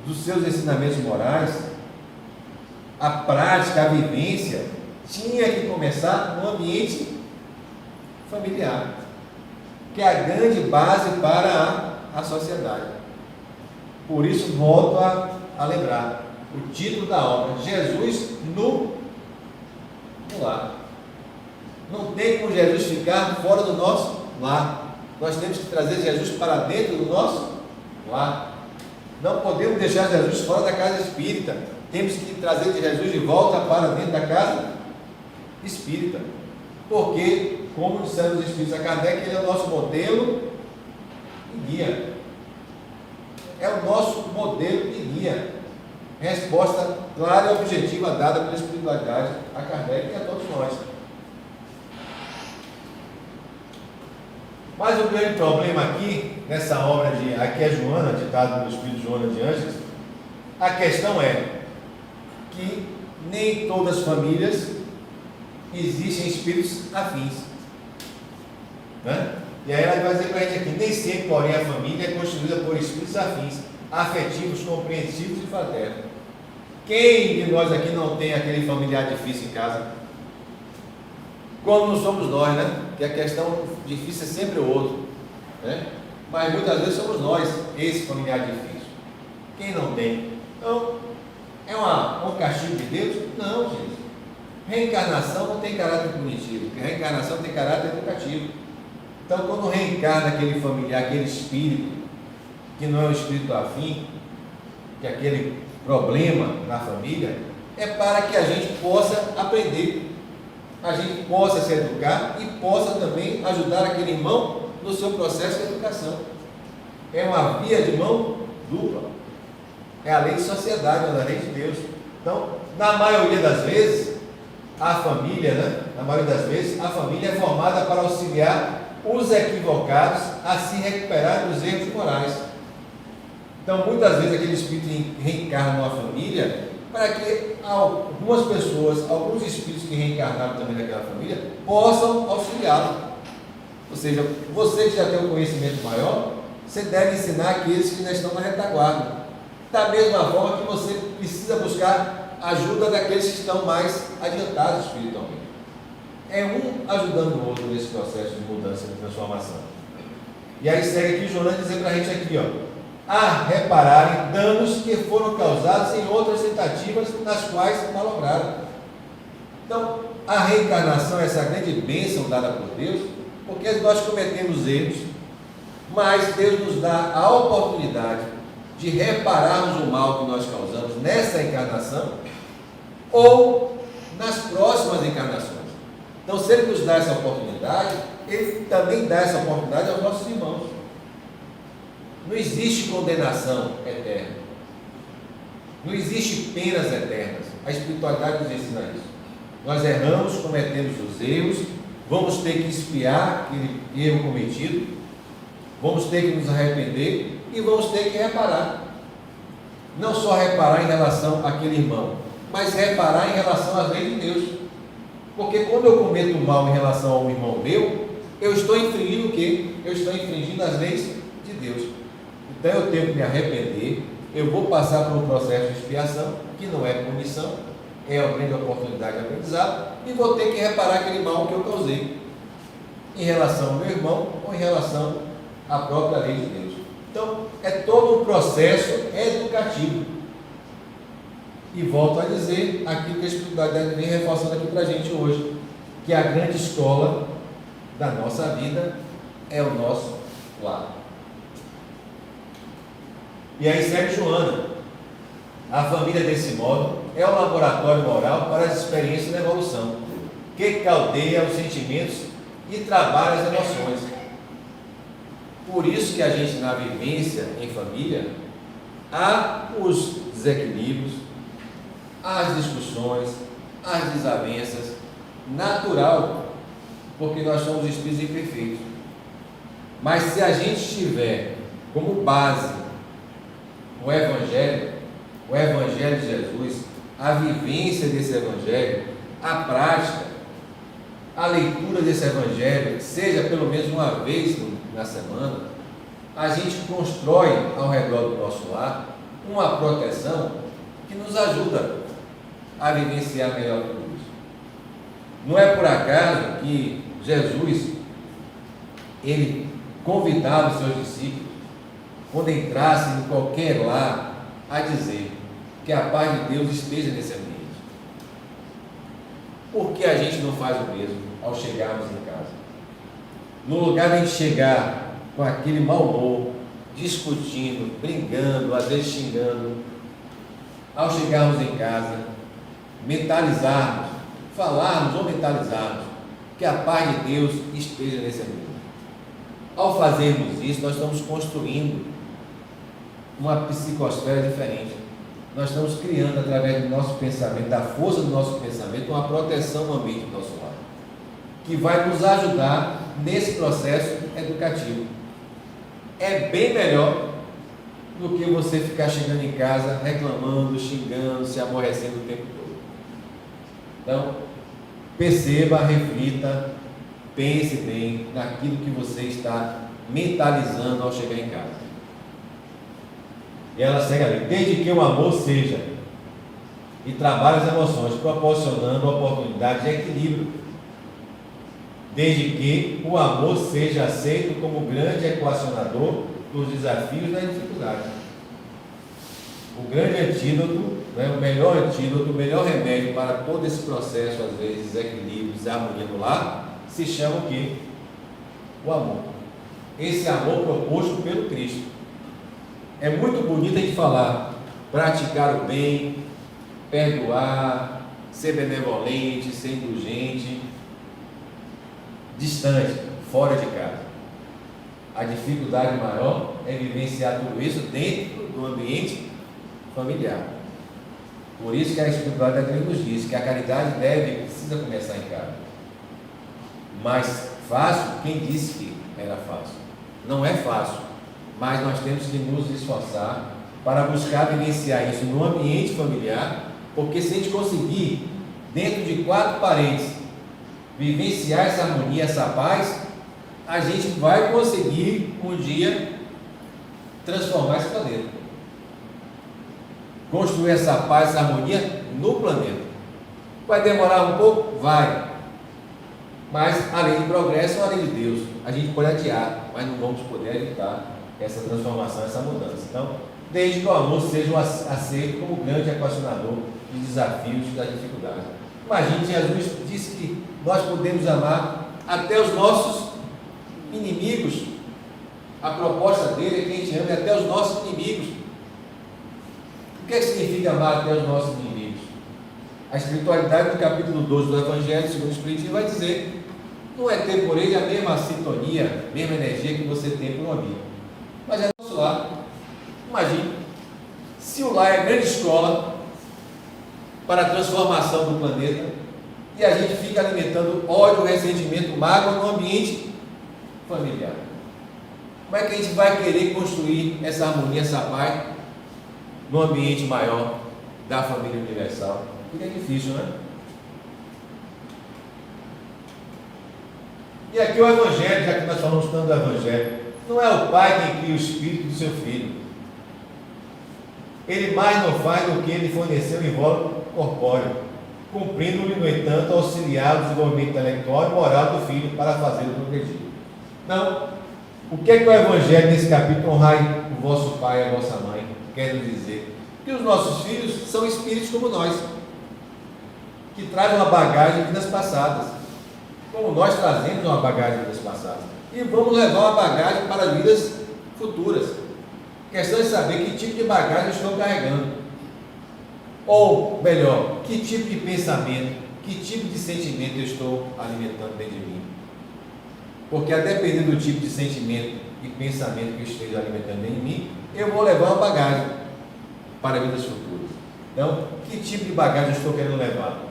dos seus ensinamentos morais, a prática, a vivência, tinha que começar no ambiente familiar, que é a grande base para a sociedade. Por isso, volto a lembrar o título da obra: Jesus no lar. Não tem como Jesus ficar fora do nosso lar. Nós temos que trazer Jesus para dentro do nosso lar. Não podemos deixar Jesus fora da casa espírita. Temos que trazer Jesus de volta para dentro da casa espírita. Porque, como disseram os espíritos a Kardec, ele é o nosso modelo e guia. É o nosso modelo e guia. Resposta clara e objetiva dada pela espiritualidade a Kardec e a todos nós. Mas o grande problema aqui, nessa obra de Aqui é Joana, ditado pelo Espírito Joana de Ângeles, a questão é que nem todas as famílias existem espíritos afins, né? E aí ela vai dizer para a gente aqui: nem sempre, porém, a família é constituída por espíritos afins, afetivos, compreensivos e fraternos. Quem de nós aqui não tem aquele familiar difícil em casa? Como não somos nós, né? Que a questão difícil é sempre o outro, né? Mas muitas vezes somos nós esse familiar difícil. Quem não tem? Então, é um castigo de Deus? Não, gente. Reencarnação não tem caráter punitivo, reencarnação tem caráter educativo. Então, quando reencarna aquele familiar, aquele espírito, que não é um espírito afim, que é aquele problema na família, é para que a gente possa aprender, a gente possa se educar e possa também ajudar aquele irmão no seu processo de educação. É uma via de mão dupla. É a lei de sociedade, é a lei de Deus. Então, na maioria das vezes, a família, né? Na maioria das vezes, a família é formada para auxiliar os equivocados a se recuperar dos erros morais. Então, muitas vezes, aquele espírito reencarna numa família para que algumas pessoas, alguns espíritos que reencarnaram também naquela família, possam auxiliá-lo. Ou seja, você que já tem um conhecimento maior, você deve ensinar aqueles que ainda estão na retaguarda. Da mesma forma que você precisa buscar ajuda daqueles que estão mais adiantados espiritualmente. É um ajudando o outro nesse processo de mudança, de transformação. E aí segue aqui Joana dizer para a gente aqui, ó: a repararem danos que foram causados em outras tentativas nas quais malograram. Então, a reencarnação é essa grande bênção dada por Deus, porque nós cometemos erros, mas Deus nos dá a oportunidade de repararmos o mal que nós causamos nessa encarnação ou nas próximas encarnações. Então, se Ele nos dá essa oportunidade, Ele também dá essa oportunidade aos nossos irmãos. Não existe condenação eterna. Não existe penas eternas. A espiritualidade nos ensina isso. Nós erramos, cometemos os erros, vamos ter que expiar aquele erro cometido, vamos ter que nos arrepender e vamos ter que reparar. Não só reparar em relação àquele irmão, mas reparar em relação às leis de Deus. Porque quando eu cometo mal em relação a um irmão meu, eu estou infringindo o quê? Eu estou infringindo as leis de Deus. Então eu tenho que me arrepender, eu vou passar por um processo de expiação, que não é punição, é uma grande oportunidade de aprendizado, e vou ter que reparar aquele mal que eu causei, em relação ao meu irmão ou em relação à própria lei de Deus. Então, é todo um processo educativo. E volto a dizer aquilo que a espiritualidade vem reforçando aqui para a gente hoje, que a grande escola da nossa vida é o nosso lar. E aí segue Joana: a família, desse modo, é o laboratório moral para as experiências da evolução. que caldeia os sentimentos e trabalha as emoções. Por isso que a gente, na vivência em família, há os desequilíbrios, as discussões, as desavenças, natural, porque nós somos espíritos imperfeitos. Mas se a gente tiver como base o Evangelho de Jesus, a vivência desse Evangelho, a prática, a leitura desse Evangelho, seja pelo menos uma vez na semana, a gente constrói ao redor do nosso lar uma proteção que nos ajuda a vivenciar melhor tudo isso. Não é por acaso que Jesus, ele convidava os seus discípulos, quando entrassem em qualquer lar, a dizer que a paz de Deus esteja nesse ambiente. Por que a gente não faz o mesmo ao chegarmos em casa? No lugar de a gente chegar com aquele mau humor, discutindo, brigando, às vezes xingando, ao chegarmos em casa, mentalizarmos, falarmos ou mentalizarmos que a paz de Deus esteja nesse ambiente. Ao fazermos isso, nós estamos construindo uma psicosfera diferente. Nós estamos criando, através do nosso pensamento, da força do nosso pensamento, uma proteção no ambiente do nosso lar, que vai nos ajudar nesse processo educativo. É bem melhor do que você ficar chegando em casa reclamando, xingando, se aborrecendo o tempo todo. Então, perceba, reflita, pense bem naquilo que você está mentalizando ao chegar em casa. E ela segue ali: desde que o amor seja, e trabalhe as emoções, proporcionando oportunidade de equilíbrio, desde que o amor seja aceito como grande equacionador dos desafios e das dificuldades. O grande antídoto, o melhor antídoto, o melhor remédio para todo esse processo, às vezes, desequilíbrio, desarmonia no lar, se chama o quê? O amor. Esse amor proposto pelo Cristo. É muito bonito a gente falar, praticar o bem, perdoar, ser benevolente, ser indulgente, distante, fora de casa. A dificuldade maior é vivenciar tudo isso dentro do ambiente familiar. Por isso que a espiritualidade da igreja nos diz que a caridade precisa começar em casa. Mas fácil, quem disse que era fácil? Não é fácil, mas nós temos que nos esforçar para buscar vivenciar isso no ambiente familiar, porque se a gente conseguir, dentro de 4 paredes, vivenciar essa harmonia, essa paz, a gente vai conseguir um dia transformar esse planeta, construir essa paz, essa harmonia no planeta. Vai demorar um pouco? Vai, mas a lei de progresso é a lei de Deus. A gente pode adiar, mas não vamos poder evitar essa transformação, essa mudança. Então, desde que o amor seja aceito como grande equacionador dos desafios e das dificuldades. Imagine, Jesus disse que nós podemos amar até os nossos inimigos. A proposta dele é que a gente ame até os nossos inimigos. O que significa amar até os nossos inimigos? A espiritualidade, no capítulo 12 do Evangelho, segundo o Espiritismo, vai dizer: não é ter por ele a mesma sintonia, a mesma energia que você tem por um amigo, mas é nosso lar. Imagine, se o lar é a grande escola para a transformação do planeta, e a gente fica alimentando ódio, ressentimento, mágoa no ambiente familiar, como é que a gente vai querer construir essa harmonia, essa paz no ambiente maior da família universal? Fica difícil, né? E aqui o Evangelho, já que nós falamos tanto do Evangelho, não é o pai quem cria o espírito do seu filho. Ele mais não faz do que ele forneceu o invólucro corpóreo, cumprindo-lhe, no entanto, auxiliar o desenvolvimento intelectual e moral do filho para fazê-lo progredir. Não. O que é que o Evangelho, nesse capítulo, honrai o vosso pai e a vossa mãe, quer nos dizer? Que os nossos filhos são espíritos como nós, que trazem uma bagagem de vidas passadas, como nós trazemos uma bagagem de vidas passadas, e vamos levar uma bagagem para as vidas futuras. A questão é saber que tipo de bagagem estão carregando, ou melhor, que tipo de pensamento, que tipo de sentimento eu estou alimentando dentro de mim. Porque a depender do tipo de sentimento e pensamento que eu esteja alimentando dentro de mim, eu vou levar uma bagagem para vidas futuras. Então, que tipo de bagagem eu estou querendo levar?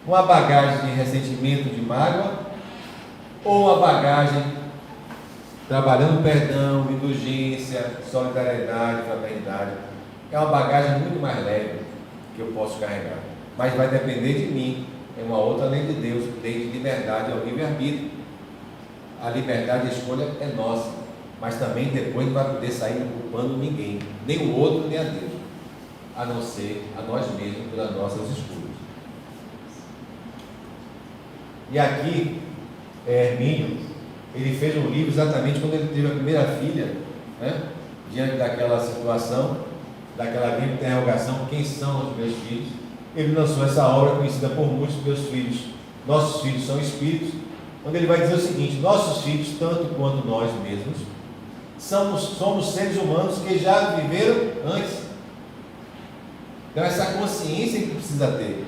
Uma bagagem de ressentimento, de mágoa, ou uma bagagem trabalhando perdão, indulgência, solidariedade, fraternidade? É uma bagagem muito mais leve que eu posso carregar, mas vai depender de mim. É uma outra lei de Deus, lei de liberdade, é o livre-arbítrio. A liberdade de escolha é nossa, mas também depois não vai poder sair culpando ninguém, nem o outro, nem a Deus, a não ser a nós mesmos pelas nossas escolhas. E aqui, Hermínio, ele fez um livro exatamente quando ele teve a primeira filha, né? Diante daquela situação, daquela grande interrogação: quem são os meus filhos? Ele lançou essa obra conhecida por muitos: meus filhos, nossos filhos são espíritos, onde ele vai dizer o seguinte: nossos filhos, tanto quanto nós mesmos, somos seres humanos que já viveram antes. Então essa consciência que precisa ter,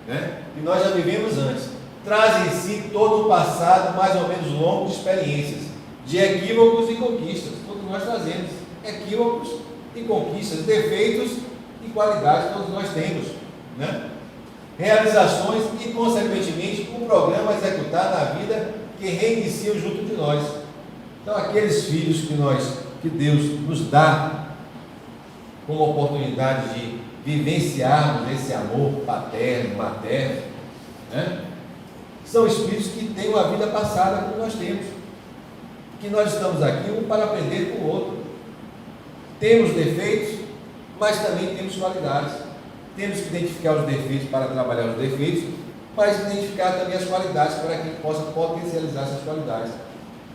né? E nós já vivemos antes. Traz em si todo o passado mais ou menos longo de experiências, de equívocos e conquistas. Todos nós trazemos equívocos e conquistas, defeitos e qualidades, todos nós temos, né? Realizações e, consequentemente, um programa executado na vida que reinicia junto de nós. Então, aqueles filhos que Deus nos dá como oportunidade de vivenciarmos esse amor paterno, materno, né? São espíritos que têm uma vida passada como nós temos, que nós estamos aqui um para aprender com o outro. Temos defeitos, mas também temos qualidades. Temos que identificar os defeitos para trabalhar os defeitos, mas identificar também as qualidades para que a gente possa potencializar essas qualidades.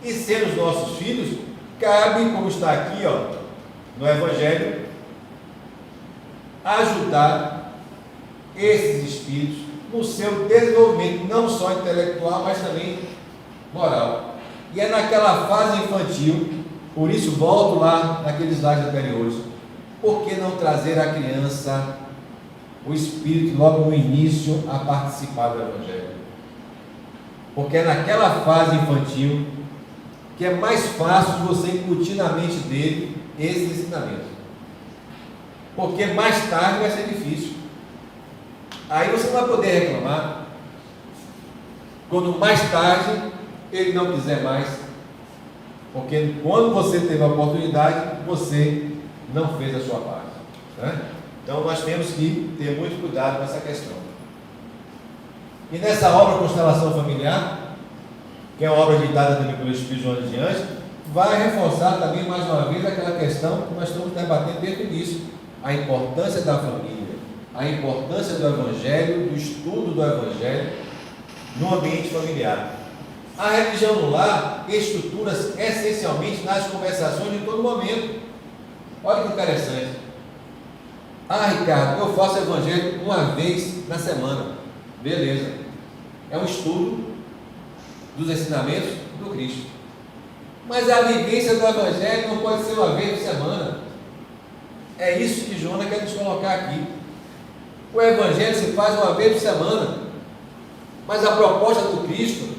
E ser os nossos filhos, cabe, como está aqui, no Evangelho, ajudar esses espíritos no seu desenvolvimento, não só intelectual, mas também moral. E é naquela fase infantil, por isso volto lá naqueles slides anteriores, por que não trazer a criança, o espírito, logo no início, a participar do Evangelho? Porque é naquela fase infantil que é mais fácil você incutir na mente dele esses ensinamentos. Porque mais tarde vai ser difícil. Aí você não vai poder reclamar quando mais tarde ele não quiser mais, porque quando você teve a oportunidade, você não fez a sua parte, né? Então nós temos que ter muito cuidado com essa questão. E nessa obra Constelação Familiar, que é uma obra ditada também pelo Espírito João de Diante, vai reforçar também mais uma vez aquela questão que nós estamos debatendo desde o início: a importância da família, a importância do Evangelho, do estudo do Evangelho no ambiente familiar. A religião no lar estrutura-se essencialmente nas conversações de todo momento. Olha que interessante. Ricardo, eu faço Evangelho uma vez na semana. Beleza. É um estudo dos ensinamentos do Cristo. Mas a vivência do Evangelho não pode ser uma vez por semana. É isso que Joana quer nos colocar aqui. O Evangelho se faz uma vez por semana, mas a proposta do Cristo,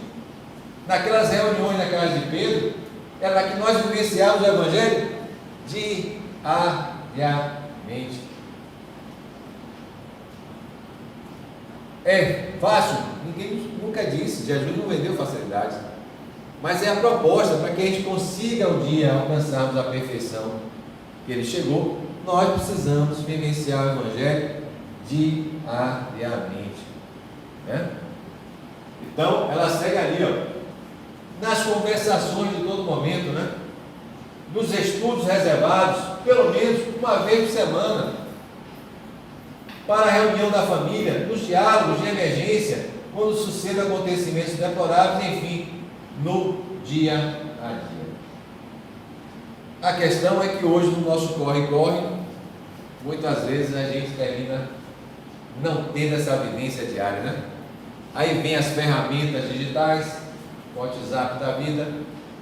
naquelas reuniões na casa de Pedro, era que nós vivenciávamos o Evangelho diariamente. É fácil? Ninguém nunca disse. Jesus não vendeu facilidades, mas é a proposta para que a gente consiga um dia alcançarmos a perfeição que Ele chegou. Nós precisamos vivenciar o Evangelho diariamente, né? Então ela segue ali, nas conversações de todo momento, né? Nos estudos reservados, pelo menos uma vez por semana, para a reunião da família, nos diálogos de emergência, quando sucedem acontecimentos deploráveis, enfim, no dia a dia. A questão é que hoje no nosso corre-corre, muitas vezes a gente termina não tendo essa vivência diária, né? Aí vem as ferramentas digitais, o WhatsApp da vida.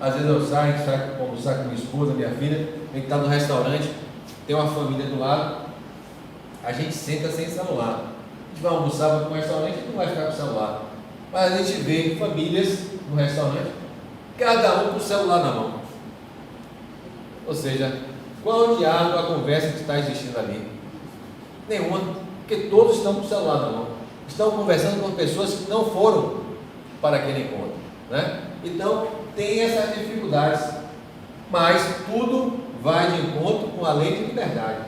Às vezes eu saio almoçar com minha esposa, minha filha, a gente está no restaurante, tem uma família do lado, a gente senta sem celular. gente vai almoçar, vai para um restaurante e não vai ficar com o celular. Mas a gente vê famílias no restaurante, cada um com o celular na mão. Ou seja, qual o diálogo, a conversa que está existindo ali? Nenhuma, porque todos estão com o celular na mão. Estão conversando com pessoas que não foram para aquele encontro, né? Então, tem essas dificuldades, mas tudo vai de encontro com a lei de liberdade.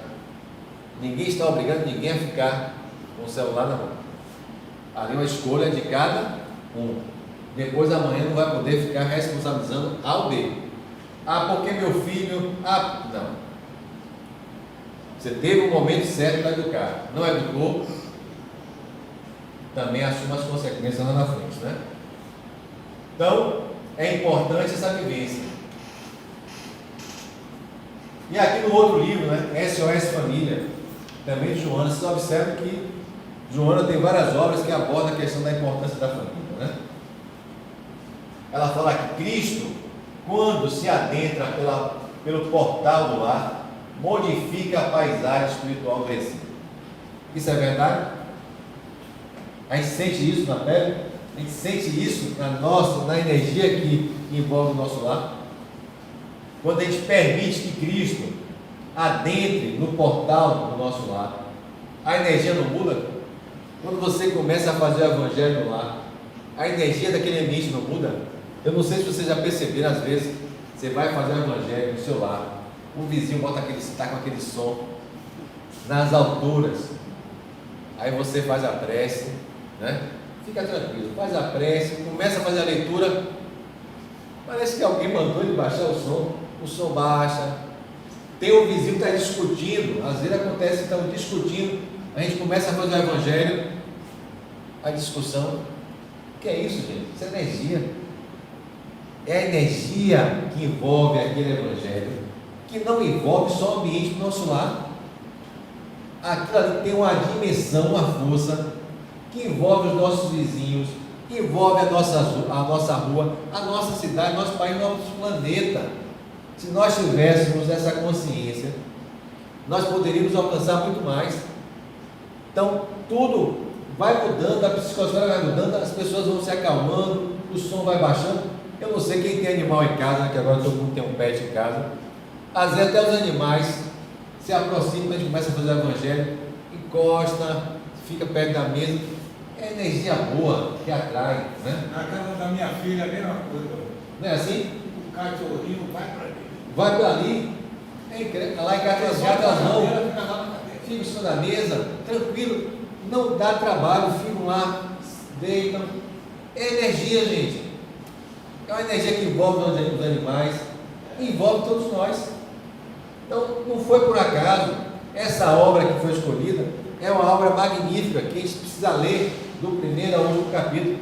Ninguém está obrigando ninguém a ficar com o celular na mão. Ali é uma escolha de cada um. Depois amanhã não vai poder ficar responsabilizando ao B. Ah, porque meu filho... Ah, não. Você teve um momento certo para educar. Não educou, também assuma as consequências lá na frente, né? Então, é importante essa vivência. E aqui no outro livro, né, SOS Família, também de Joana, vocês observam que Joana tem várias obras que abordam a questão da importância da família, né? Ela fala que Cristo, quando se adentra pelo portal do lar, modifica a paisagem espiritual do recinto. Isso é verdade? A gente sente isso na pele? A gente sente isso na energia que envolve o nosso lar? Quando a gente permite que Cristo adentre no portal do nosso lar, a energia não muda? Quando você começa a fazer o evangelho no lar, a energia daquele ambiente não muda? Eu não sei se vocês já perceberam, às vezes, você vai fazer o evangelho no seu lar, o vizinho está com aquele som nas alturas, aí você faz a prece, né? Fica tranquilo, faz a prece, começa a fazer a leitura, parece que alguém mandou ele baixar o som baixa, tem um vizinho que está discutindo, às vezes acontece que estão discutindo, a gente começa a fazer o evangelho, a discussão, o que é isso, gente? Isso é energia, é a energia que envolve aquele evangelho, que não envolve só o ambiente do nosso lar. Aquilo ali tem uma dimensão, uma força que envolve os nossos vizinhos, envolve a nossa rua, a nossa cidade, nosso país, nosso planeta. Se nós tivéssemos essa consciência, nós poderíamos alcançar muito mais. Então, tudo vai mudando, a psicosfera vai mudando, as pessoas vão se acalmando, o som vai baixando. Eu não sei quem tem animal em casa, que agora todo mundo tem um pet em casa. Às vezes até os animais se aproximam, a gente começa a fazer o evangelho, encosta, fica perto da mesa. É energia boa que atrai, né? Na casa da minha filha, a mesma coisa. Não é assim? O cachorrinho vai para ali. Vai para ali, lá em casa as gatas vão, ficam em cima da mesa, tranquilo, não dá trabalho, ficam lá, deitam. É energia, gente. É uma energia que envolve os animais, envolve todos nós. Então, não foi por acaso, essa obra que foi escolhida é uma obra magnífica que a gente precisa ler do primeiro ao último capítulo.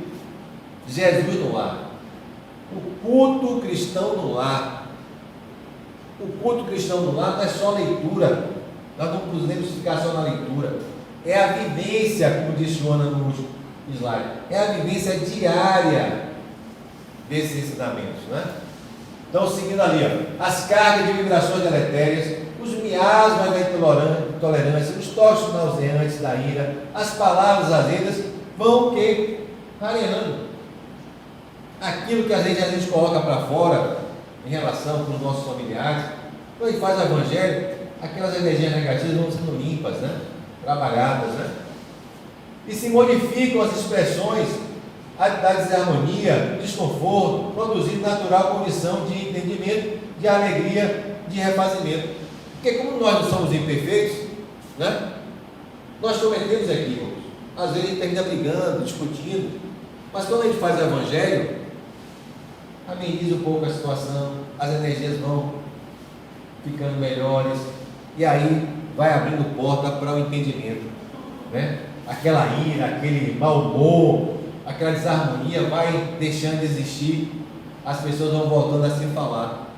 Jesus no lar, o culto cristão no lar. O culto cristão no lar não é só leitura, nós não podemos ficar só na leitura, é a vivência, como disse Joana no último slide, é a vivência diária desses ensinamentos, né? Então, seguindo ali, ó, as cargas de vibrações deletérias, os miasmas da intolerância, os toques nauseantes da ira, as palavras azedas vão que rareando. Aquilo que a gente coloca para fora em relação com os nossos familiares, quando a gente faz o evangelho, aquelas energias negativas vão sendo limpas, né? Trabalhadas, né? E se modificam as expressões, da desarmonia, desconforto, produzindo natural condição de entendimento, de alegria, de refazimento. Porque como nós não somos imperfeitos, né? Nós cometemos equívocos. Às vezes a gente termina brigando, discutindo, mas quando a gente faz o evangelho, ameniza um pouco a situação, as energias vão ficando melhores, e aí vai abrindo porta para o entendimento, né? Aquela ira, aquele mau humor, aquela desarmonia vai deixando de existir, as pessoas vão voltando a se falar.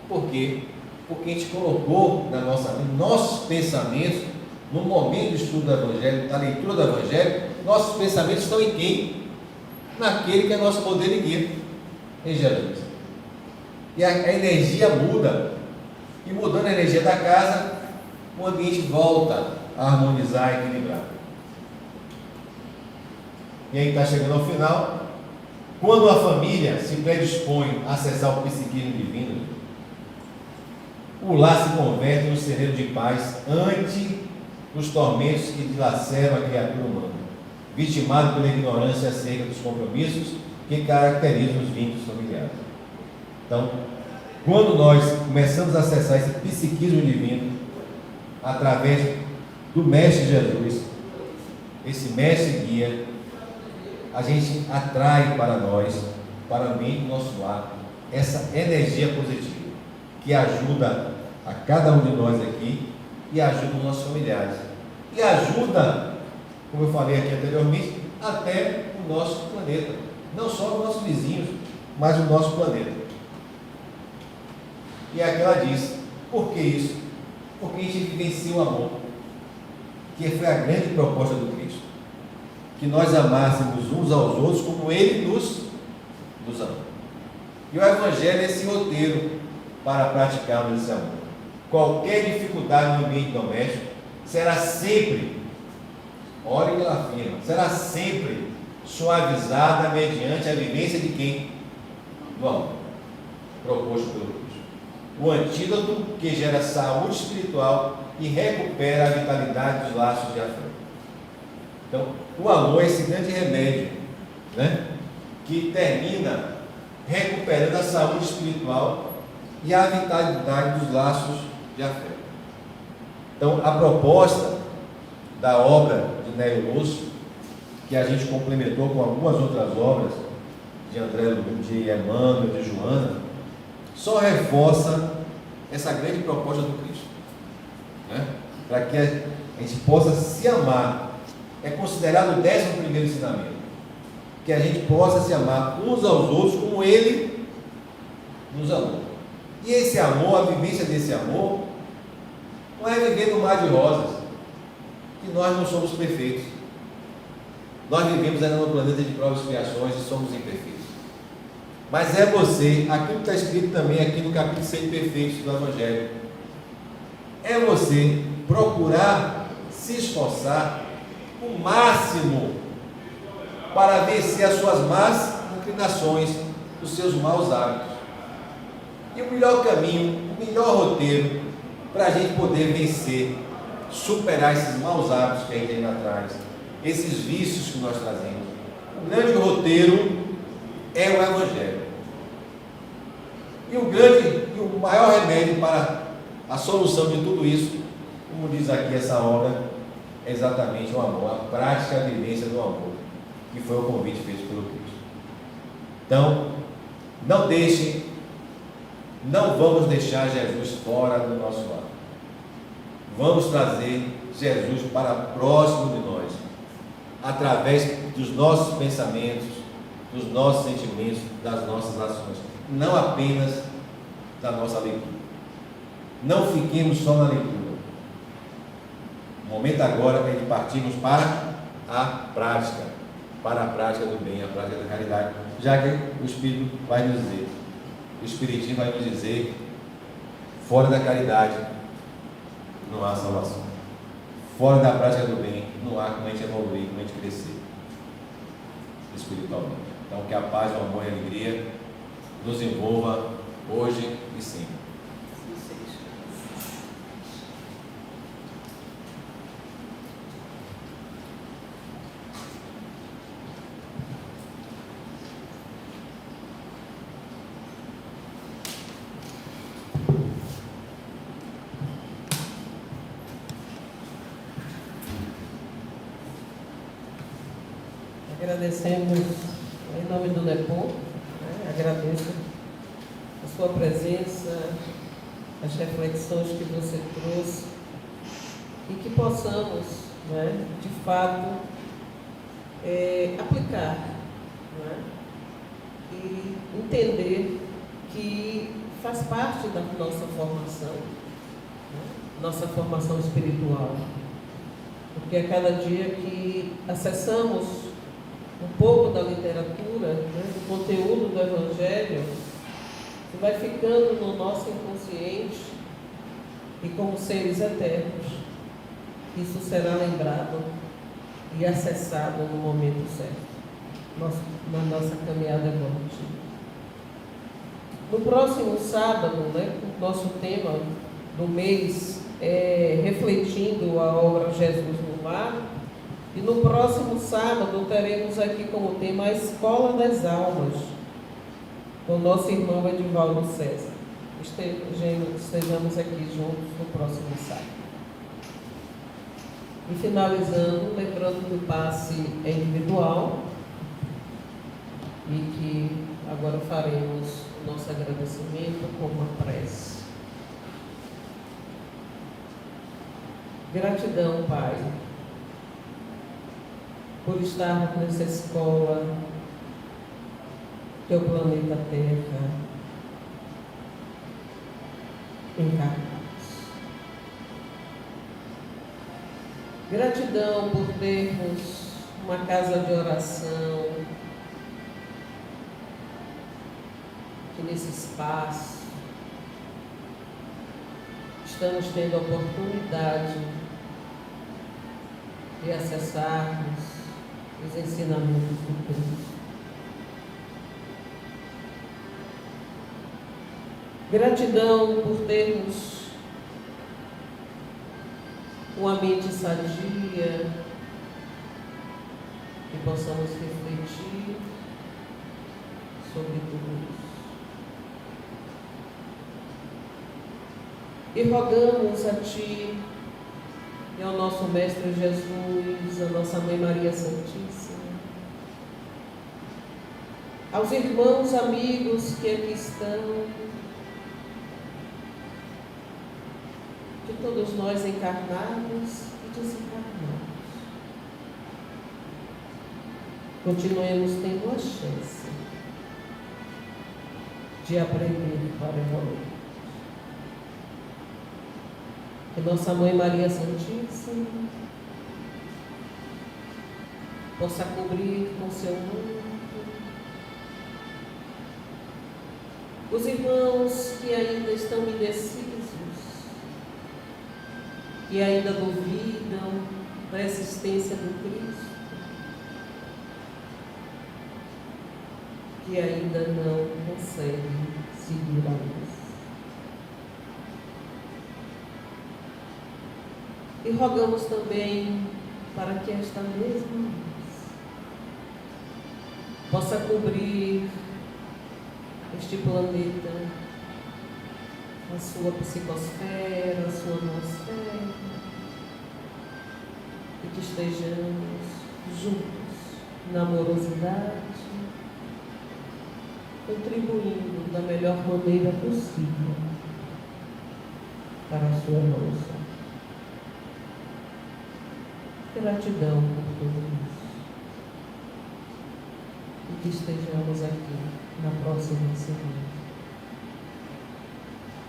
Por quê? Porque a gente colocou na nossa mente, nossos pensamentos, no momento do estudo do Evangelho, da leitura do Evangelho, nossos pensamentos estão em quem? Naquele que é nosso modelo e guia, em Jesus. E a energia muda, e mudando a energia da casa, o ambiente volta a harmonizar e equilibrar. e aí está chegando ao final, quando a família se predispõe a acessar o psiquismo divino, o lar se converte em um celeiro de paz ante os tormentos que dilaceram a criatura humana, vitimado pela ignorância acerca dos compromissos que caracterizam os vínculos familiares. Então, quando nós começamos a acessar esse psiquismo divino, através do Mestre Jesus, esse Mestre guia, a gente atrai para nós, para o meio do nosso lar, essa energia positiva, que ajuda a cada um de nós aqui, e ajuda os nossos familiares, e ajuda, como eu falei aqui anteriormente, até o nosso planeta, não só os nossos vizinhos, mas o nosso planeta. E aqui ela diz, por que isso? Porque a gente vivencia o amor, que foi a grande proposta do Cristo, que nós amássemos uns aos outros como Ele nos amou. E o Evangelho é esse roteiro para praticarmos esse amor. Qualquer dificuldade no ambiente doméstico será sempre, olha o que ela afirma, será sempre suavizada mediante a vivência de quem? Do amor, proposto pelo Cristo. O antídoto que gera saúde espiritual e recupera a vitalidade dos laços de afeto. Então, o amor é esse grande remédio, né? Que termina recuperando a saúde espiritual e a vitalidade dos laços de afeto. Então, a proposta da obra de Nélio Lúcio, que a gente complementou com algumas outras obras de André, de Emmanuel, de Joana, só reforça essa grande proposta do Cristo, né? Para que a gente possa se amar. É considerado o 11º ensinamento, que a gente possa se amar uns aos outros como Ele nos amou. E esse amor, a vivência desse amor, não é viver no mar de rosas, que nós não somos perfeitos. Nós vivemos ainda no planeta de provas e expiações e somos imperfeitos. Mas é você, aquilo que está escrito também aqui no capítulo 100 Perfeitos do Evangelho, é você procurar se esforçar o máximo para vencer as suas más inclinações, os seus maus hábitos. E o melhor caminho, o melhor roteiro para a gente poder vencer, superar esses maus hábitos que a gente ainda traz, esses vícios que nós trazemos. O grande roteiro é o Evangelho. E o maior remédio para a solução de tudo isso, como diz aqui essa obra, é exatamente o amor, a prática, a vivência do amor, que foi o convite feito pelo Cristo. Então, não vamos deixar Jesus fora do nosso lar. Vamos trazer Jesus para próximo de nós, através dos nossos pensamentos, dos nossos sentimentos, das nossas ações, não apenas da nossa leitura. Não fiquemos só na leitura. O momento agora é de partirmos para a prática do bem, a prática da caridade, já que o Espírito vai nos dizer, o Espiritismo vai nos dizer, fora da caridade não há salvação, fora da prática do bem não há como a gente evoluir, como a gente crescer espiritualmente. Então, que a paz, o amor e a alegria nos envolva hoje e sempre. Agradecemos em nome do NEPOM, agradeço a sua presença, as reflexões que você trouxe e que possamos, de fato, aplicar, e entender que faz parte da nossa formação espiritual, porque a cada dia que acessamos um pouco da literatura, do conteúdo do Evangelho, que vai ficando no nosso inconsciente e como seres eternos, isso será lembrado e acessado no momento certo. na nossa caminhada evolutiva. No próximo sábado, o nosso tema do mês é refletindo a obra Jesus no Lar. E no próximo sábado teremos aqui como tema a Escola das Almas, com o nosso irmão Edivaldo César. Estejamos aqui juntos no próximo sábado. E finalizando, lembrando que o passe é individual e que agora faremos o nosso agradecimento com uma prece. Gratidão, Pai, por estar nessa escola, teu planeta Terra, encarnados. Gratidão por termos uma casa de oração, que nesse espaço estamos tendo a oportunidade de acessarmos os ensinamentos do Cristo. Gratidão por termos uma mente sadia, que possamos refletir sobre tudo isso. E rogamos a Ti e ao nosso Mestre Jesus, a nossa Mãe Maria Santíssima, aos irmãos, amigos que aqui estão, de todos nós encarnados e desencarnados, continuemos tendo a chance de aprender para evoluir. Que nossa Mãe Maria Santíssima possa cobrir com seu manto os irmãos que ainda estão indecisos, que ainda duvidam da existência do Cristo, que ainda não conseguem seguir a luz. E rogamos também para que esta mesma luz possa cobrir este planeta, a sua psicosfera, a sua atmosfera, e que estejamos juntos na amorosidade, contribuindo da melhor maneira possível para a sua evolução. Gratidão por tudo isso. E que estejamos aqui na próxima semana.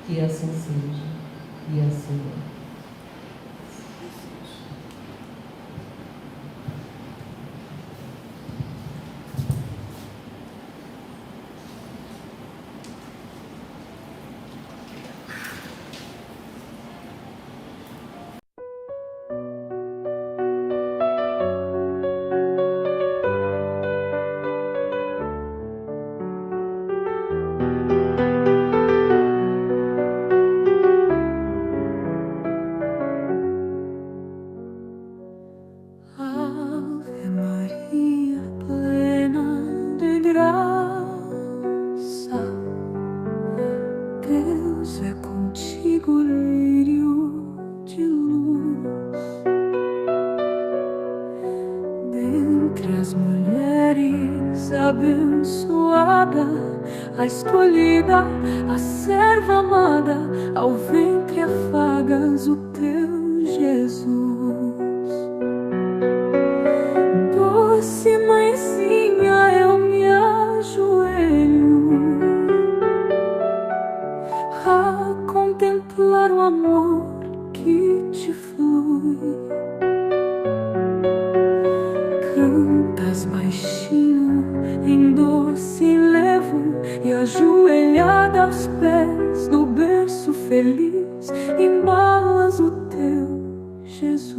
Que assim seja e assim é. A escolhida, a serva amada, ao ventre afagas o teu Jesus. Doce mãezinha, eu me ajoelho a contemplar o amor que te flui. Cantas baixinho em doce enlevo e ajoelhada aos pés do berço feliz, embalas o teu Jesus.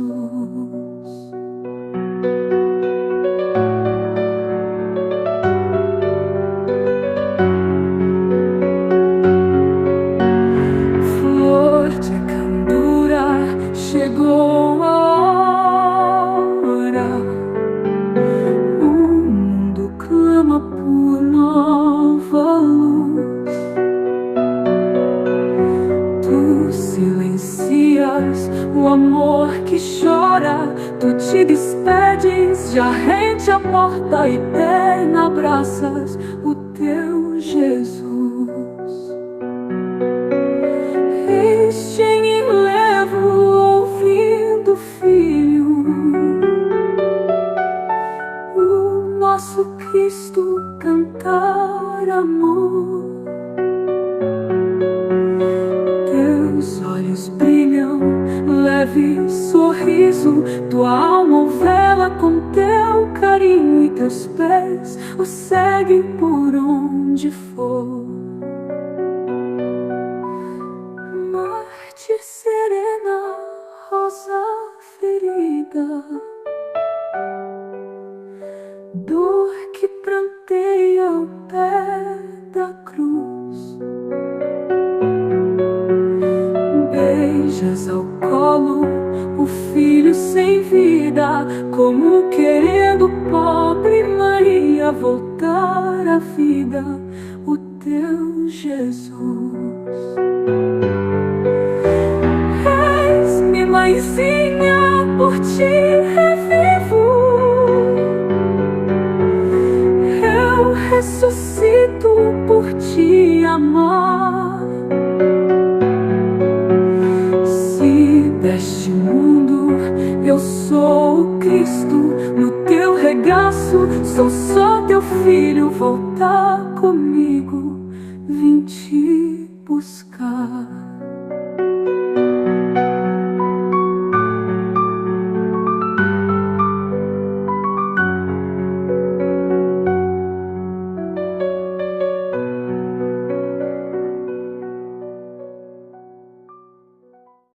eterna abraças o teu Jesus. Este em enlevo ouvindo, Filho, o nosso Cristo cantar amor. Teus olhos brilham, leve sorriso, tua alma o vela com teu carinho, e teus pés o seguem por onde for. Marte serena, rosa ferida, dor que pranteia ao pé da cruz. Beijas ao colo o filho sem vida, como querendo pobre Maria voltar à vida, o teu Jesus. Eis-me, mãezinha, por ti revivo, eu ressuscito por te amar. Se deste mundo eu sou o Cristo, no teu regaço sou só teu filho, voltar comigo vim te buscar.